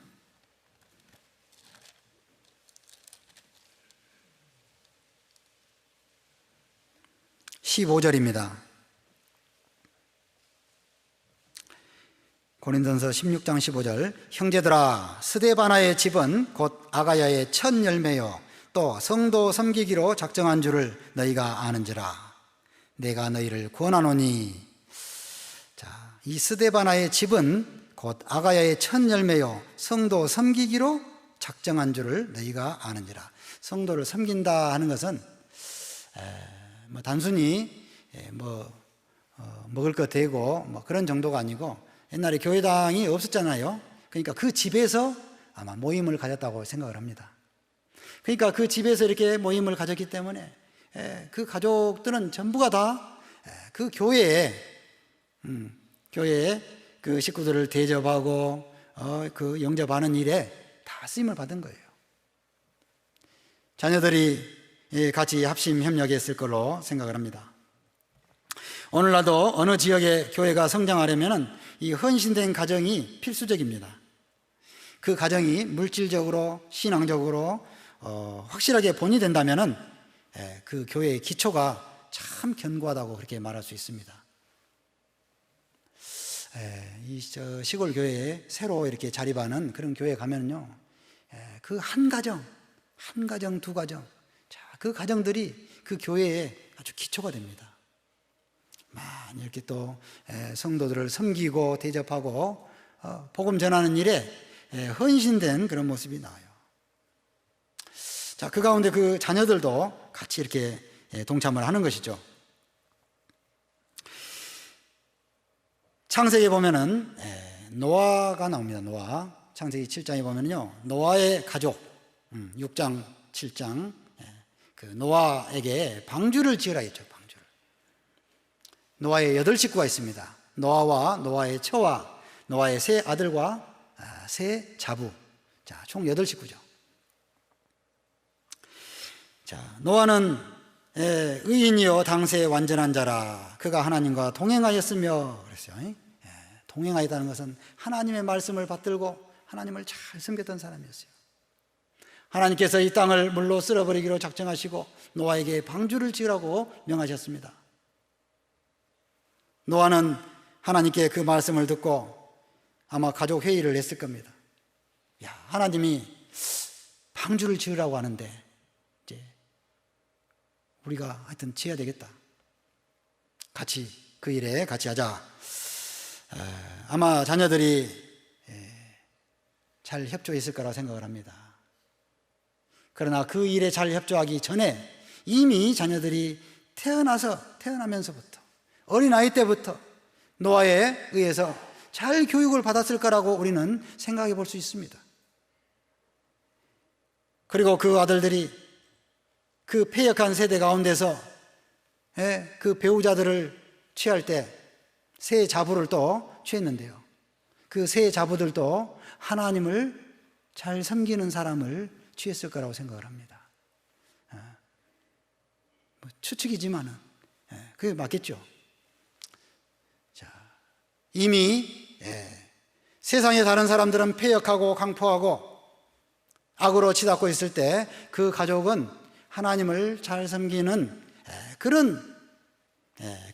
15절입니다. 고린도전서 16장 15절. 형제들아, 스데바나의 집은 곧 아가야의 첫 열매요 또 성도 섬기기로 작정한 줄을 너희가 아는지라. 내가 너희를 구원하노니. 자, 이 스데바나의 집은 곧 아가야의 첫 열매요 성도 섬기기로 작정한 줄을 너희가 아는지라. 성도를 섬긴다 하는 것은 뭐 단순히 먹을 것 대고 뭐 그런 정도가 아니고, 옛날에 교회당이 없었잖아요. 그러니까 그 집에서 아마 모임을 가졌다고 생각을 합니다. 그러니까 그 집에서 이렇게 모임을 가졌기 때문에 그 가족들은 전부가 다 그 교회에 그 식구들을 대접하고 그 영접하는 일에 다 쓰임을 받은 거예요. 자녀들이 같이 합심 협력했을 걸로 생각을 합니다. 오늘날도 어느 지역의 교회가 성장하려면 이 헌신된 가정이 필수적입니다. 그 가정이 물질적으로, 신앙적으로 확실하게 본이 된다면 그 교회의 기초가 참 견고하다고 그렇게 말할 수 있습니다. 이 시골 교회에 새로 이렇게 자립하는 그런 교회에 가면요, 그 한 가정, 두 가정, 자, 그 가정들이 그 교회의 아주 기초가 됩니다. 많이 이렇게 또 성도들을 섬기고 대접하고 복음 전하는 일에 헌신된 그런 모습이 나와요. 자, 그 가운데 그 자녀들도 같이 이렇게 동참을 하는 것이죠. 창세기에 보면은 노아가 나옵니다. 노아. 창세기 7장에 보면요, 노아의 가족, 6장, 7장, 그 노아에게 방주를 지으라 했죠. 방주를. 노아의 8식구가 있습니다. 노아와 노아의 처와 노아의 세 아들과 세 자부. 자, 총 8식구죠. 자, 노아는 의인이요 당세에 완전한 자라. 그가 하나님과 동행하였으며 그랬어요. 동행하였다는 것은 하나님의 말씀을 받들고 하나님을 잘 섬겼던 사람이었어요. 하나님께서 이 땅을 물로 쓸어버리기로 작정하시고 노아에게 방주를 지으라고 명하셨습니다. 노아는 하나님께 그 말씀을 듣고 아마 가족 회의를 했을 겁니다. 야, 하나님이 방주를 지으라고 하는데 우리가 하여튼 지어야 되겠다. 같이 그 일에 같이 하자. 아마 자녀들이 잘 협조했을 거라고 생각을 합니다. 그러나 그 일에 잘 협조하기 전에 이미 자녀들이 태어나면서부터 어린아이 때부터 노아에 의해서 잘 교육을 받았을 거라고 우리는 생각해 볼 수 있습니다. 그리고 그 아들들이 그 패역한 세대 가운데서 그 배우자들을 취할 때 새 자부를 또 취했는데요. 그 새 자부들도 하나님을 잘 섬기는 사람을 취했을 거라고 생각을 합니다. 추측이지만은 그게 맞겠죠. 자, 이미 세상의 다른 사람들은 패역하고 강포하고 악으로 치닫고 있을 때 그 가족은 하나님을 잘 섬기는 그런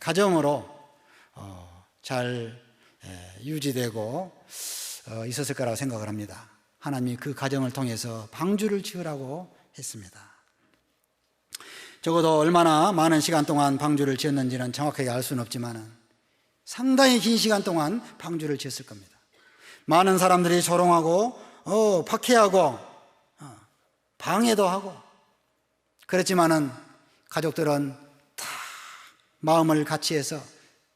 가정으로 잘 유지되고 있었을 거라고 생각을 합니다. 하나님이 그 가정을 통해서 방주를 지으라고 했습니다. 적어도 얼마나 많은 시간 동안 방주를 지었는지는 정확하게 알 수는 없지만 상당히 긴 시간 동안 방주를 지었을 겁니다. 많은 사람들이 조롱하고 박해하고 방해도 하고 그랬지만은 가족들은 다 마음을 같이 해서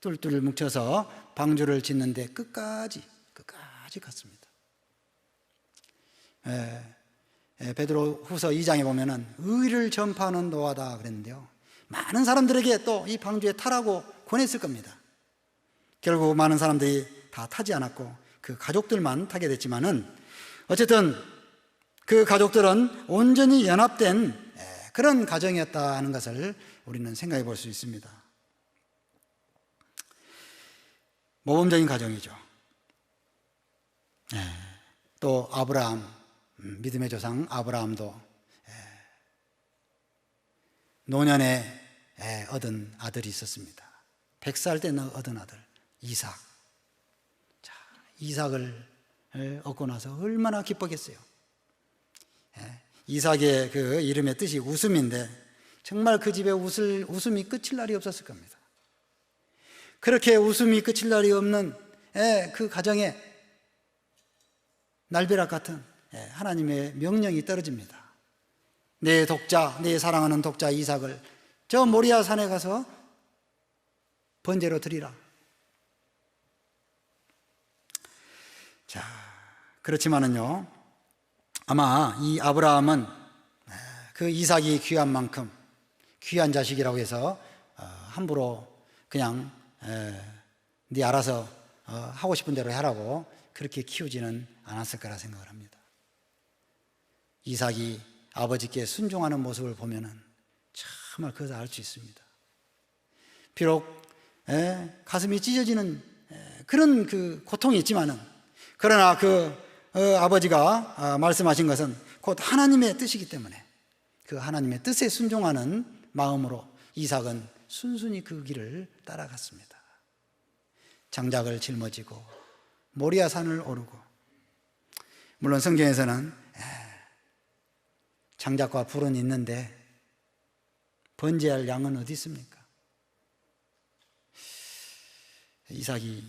뚫뚫 뭉쳐서 방주를 짓는데 끝까지 갔습니다. 베드로 후서 2장에 보면은 의를 전파하는 노아다 그랬는데요. 많은 사람들에게 또 이 방주에 타라고 권했을 겁니다. 결국 많은 사람들이 다 타지 않았고 그 가족들만 타게 됐지만은 어쨌든 그 가족들은 온전히 연합된 그런 가정이었다는 것을 우리는 생각해 볼 수 있습니다. 모범적인 가정이죠. 또 아브라함, 믿음의 조상 아브라함도 노년에 얻은 아들이 있었습니다. 100살 때 얻은 아들 이삭. 자, 이삭을 얻고 나서 얼마나 기뻤겠어요. 이삭의 그 이름의 뜻이 웃음인데 정말 그 집에 웃음이 끝일 날이 없었을 겁니다. 그렇게 웃음이 끝일 날이 없는 그 가정에 날벼락 같은 하나님의 명령이 떨어집니다. 내 독자, 내 사랑하는 독자 이삭을 저 모리아 산에 가서 번제로 드리라. 자, 그렇지만은요, 아마 이 아브라함은 그 이삭이 귀한 만큼 귀한 자식이라고 해서 함부로 그냥 네 알아서 하고 싶은 대로 하라고 그렇게 키우지는 않았을 거라 생각을 합니다. 이삭이 아버지께 순종하는 모습을 보면은 정말 그것을 알 수 있습니다. 비록 가슴이 찢어지는 그런 그 고통이 있지만은 그러나 그 아버지가 말씀하신 것은 곧 하나님의 뜻이기 때문에 그 하나님의 뜻에 순종하는 마음으로 이삭은 순순히 그 길을 따라갔습니다. 장작을 짊어지고 모리아 산을 오르고, 물론 성경에서는 장작과 불은 있는데 번제할 양은 어디 있습니까? 이삭이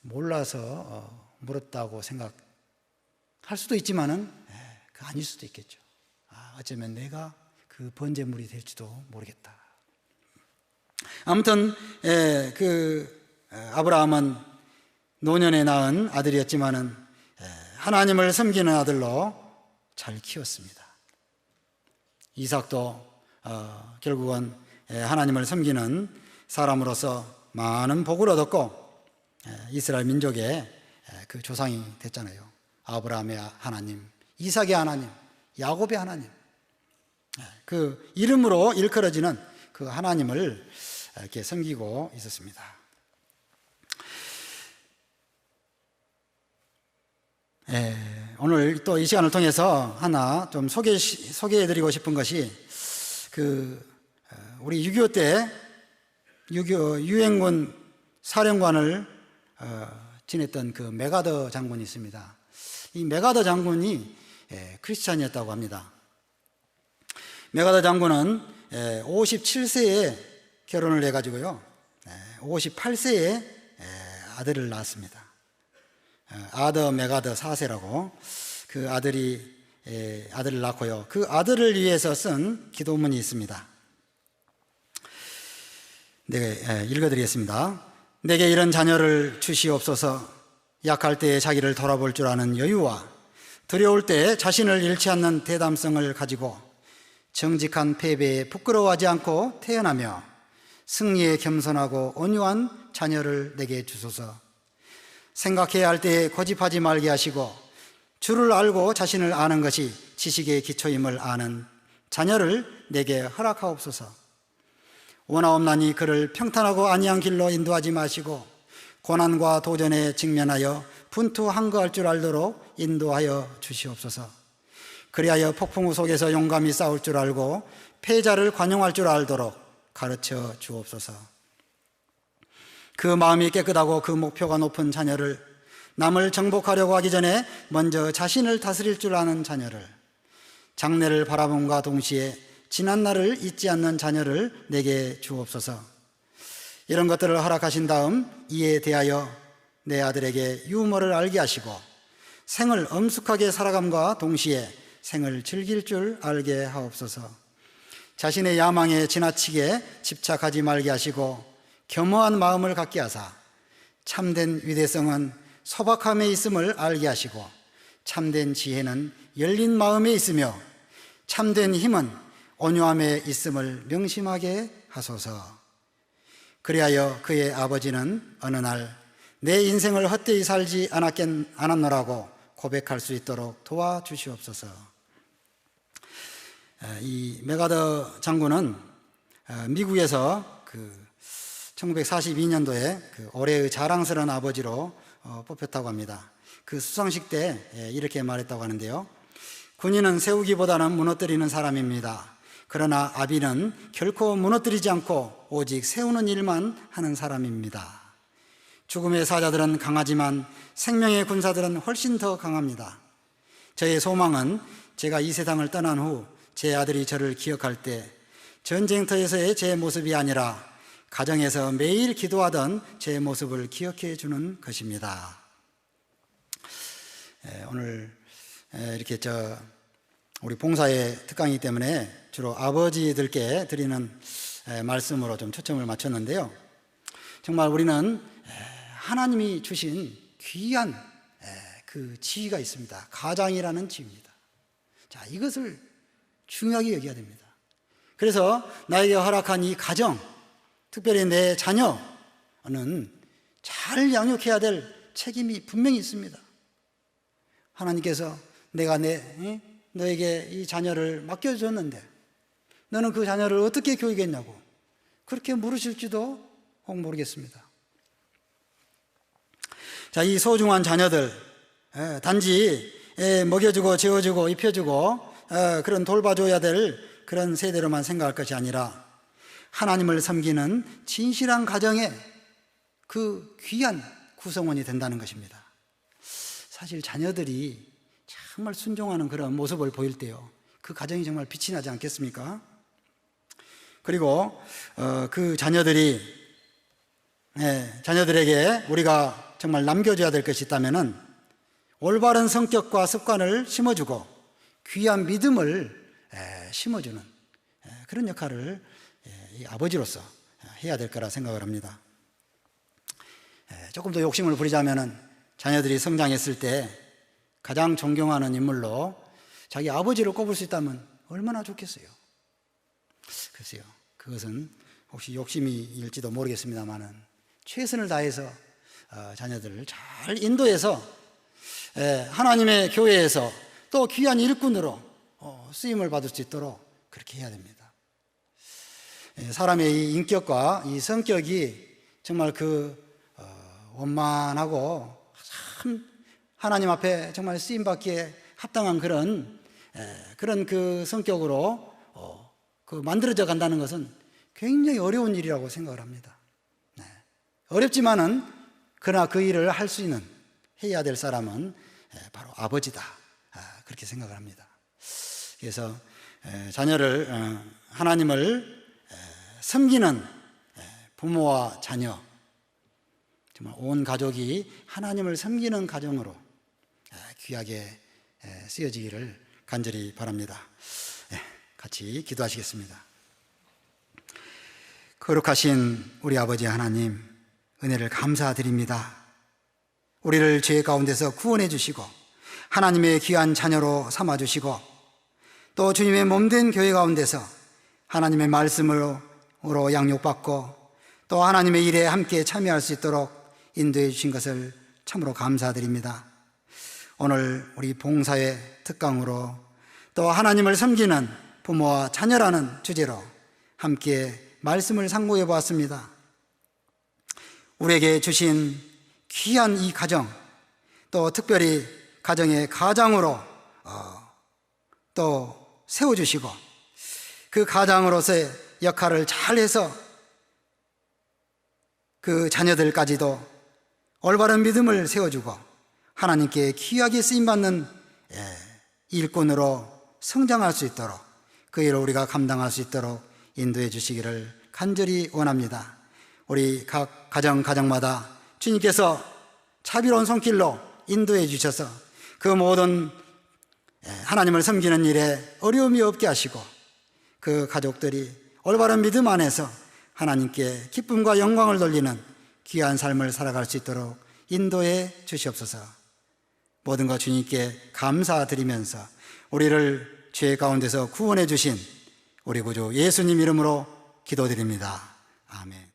몰라서 물었다고 생각할 수도 있지만은 그 아닐 수도 있겠죠. 어쩌면 내가 그 번제물이 될지도 모르겠다. 아무튼 그 아브라함은 노년에 낳은 아들이었지만은 하나님을 섬기는 아들로 잘 키웠습니다. 이삭도 결국은 하나님을 섬기는 사람으로서 많은 복을 얻었고 이스라엘 민족의 그 조상이 됐잖아요. 아브라함의 하나님, 이삭의 하나님, 야곱의 하나님, 그 이름으로 일컬어지는 그 하나님을 이렇게 섬기고 있었습니다. 오늘 또 이 시간을 통해서 하나 좀 소개해드리고 싶은 것이 우리 6.25 때 6.25 유엔군 사령관을 지냈던 그 메가더 장군이 있습니다. 이 메가더 장군이 크리스찬이었다고 합니다. 메가더 장군은 57세에 결혼을 해가지고요, 58세에 아들을 낳았습니다. 아더 메가더 4세라고 그 아들을 낳고요, 그 아들을 위해서 쓴 기도문이 있습니다. 네, 읽어드리겠습니다. 내게 이런 자녀를 주시옵소서. 약할 때에 자기를 돌아볼 줄 아는 여유와 두려울 때에 자신을 잃지 않는 대담성을 가지고 정직한 패배에 부끄러워하지 않고 태어나며 승리에 겸손하고 온유한 자녀를 내게 주소서. 생각해야 할 때에 고집하지 말게 하시고 주를 알고 자신을 아는 것이 지식의 기초임을 아는 자녀를 내게 허락하옵소서. 원하옵나니 그를 평탄하고 안이한 길로 인도하지 마시고 고난과 도전에 직면하여 분투항거할 줄 알도록 인도하여 주시옵소서. 그리하여 폭풍우 속에서 용감히 싸울 줄 알고 패자를 관용할 줄 알도록 가르쳐 주옵소서. 그 마음이 깨끗하고 그 목표가 높은 자녀를, 남을 정복하려고 하기 전에 먼저 자신을 다스릴 줄 아는 자녀를, 장래를 바라봄과 동시에 지난 날을 잊지 않는 자녀를 내게 주옵소서. 이런 것들을 허락하신 다음 이에 대하여 내 아들에게 유머를 알게 하시고 생을 엄숙하게 살아감과 동시에 생을 즐길 줄 알게 하옵소서. 자신의 야망에 지나치게 집착하지 말게 하시고 겸허한 마음을 갖게 하사 참된 위대성은 소박함에 있음을 알게 하시고 참된 지혜는 열린 마음에 있으며 참된 힘은 온유함에 있음을 명심하게 하소서. 그리하여 그의 아버지는 어느 날 내 인생을 헛되이 살지 않았노라고 고백할 수 있도록 도와주시옵소서. 이 메가더 장군은 미국에서 1942년도에 올해의 자랑스러운 아버지로 뽑혔다고 합니다. 그 수상식 때 이렇게 말했다고 하는데요. 군인은 세우기보다는 무너뜨리는 사람입니다. 그러나 아비는 결코 무너뜨리지 않고 오직 세우는 일만 하는 사람입니다. 죽음의 사자들은 강하지만 생명의 군사들은 훨씬 더 강합니다. 저의 소망은 제가 이 세상을 떠난 후 제 아들이 저를 기억할 때 전쟁터에서의 제 모습이 아니라 가정에서 매일 기도하던 제 모습을 기억해 주는 것입니다. 오늘 이렇게 우리 봉사의 특강이기 때문에 주로 아버지들께 드리는 말씀으로 좀 초점을 맞췄는데요. 정말 우리는 하나님이 주신 귀한 그 지위가 있습니다. 가장이라는 지위입니다. 자, 이것을 중요하게 여겨야 됩니다. 그래서 나에게 허락한 이 가정, 특별히 내 자녀는 잘 양육해야 될 책임이 분명히 있습니다. 하나님께서 내가 너에게 이 자녀를 맡겨줬는데 너는 그 자녀를 어떻게 교육했냐고 그렇게 물으실지도 혹 모르겠습니다. 자, 이 소중한 자녀들 단지 먹여주고 재워주고 입혀주고 그런 돌봐줘야 될 그런 세대로만 생각할 것이 아니라 하나님을 섬기는 진실한 가정의 그 귀한 구성원이 된다는 것입니다. 사실 자녀들이 정말 순종하는 그런 모습을 보일 때요, 그 가정이 정말 빛이 나지 않겠습니까? 그리고 그 자녀들에게 우리가 정말 남겨줘야 될 것이 있다면은 올바른 성격과 습관을 심어주고 귀한 믿음을 심어주는 그런 역할을 이 아버지로서 해야 될 거라 생각을 합니다. 조금 더 욕심을 부리자면은 자녀들이 성장했을 때 가장 존경하는 인물로 자기 아버지를 꼽을 수 있다면 얼마나 좋겠어요. 글쎄요, 그것은 혹시 욕심일지도 모르겠습니다만은 최선을 다해서 자녀들을 잘 인도해서 하나님의 교회에서 또 귀한 일꾼으로 쓰임을 받을 수 있도록 그렇게 해야 됩니다. 사람의 이 인격과 이 성격이 정말 원만하고 참 하나님 앞에 정말 쓰임받기에 합당한 그런 그 성격으로 만들어져 간다는 것은 굉장히 어려운 일이라고 생각을 합니다. 어렵지만은 그러나 그 일을 할 수 있는, 해야 될 사람은 바로 아버지다, 그렇게 생각을 합니다. 그래서 자녀를 하나님을 섬기는 부모와 자녀, 정말 온 가족이 하나님을 섬기는 가정으로 귀하게 쓰여지기를 간절히 바랍니다. 같이 기도하시겠습니다. 거룩하신 우리 아버지 하나님, 은혜를 감사드립니다. 우리를 죄 가운데서 구원해 주시고 하나님의 귀한 자녀로 삼아 주시고 또 주님의 몸된 교회 가운데서 하나님의 말씀으로 양육받고 또 하나님의 일에 함께 참여할 수 있도록 인도해 주신 것을 참으로 감사드립니다. 오늘 우리 봉사의 특강으로 또 하나님을 섬기는 부모와 자녀라는 주제로 함께 말씀을 상고해 보았습니다. 우리에게 주신 귀한 이 가정, 또 특별히 가정의 가장으로 또 세워주시고 그 가장으로서의 역할을 잘해서 그 자녀들까지도 올바른 믿음을 세워주고 하나님께 귀하게 쓰임받는 일꾼으로 성장할 수 있도록 그 일을 우리가 감당할 수 있도록 인도해 주시기를 간절히 원합니다. 우리 각 가정마다 주님께서 자비로운 손길로 인도해 주셔서 그 모든 하나님을 섬기는 일에 어려움이 없게 하시고 그 가족들이 올바른 믿음 안에서 하나님께 기쁨과 영광을 돌리는 귀한 삶을 살아갈 수 있도록 인도해 주시옵소서. 모든 것 주님께 감사드리면서 우리를 죄 가운데서 구원해 주신 우리 구주 예수님 이름으로 기도드립니다. 아멘.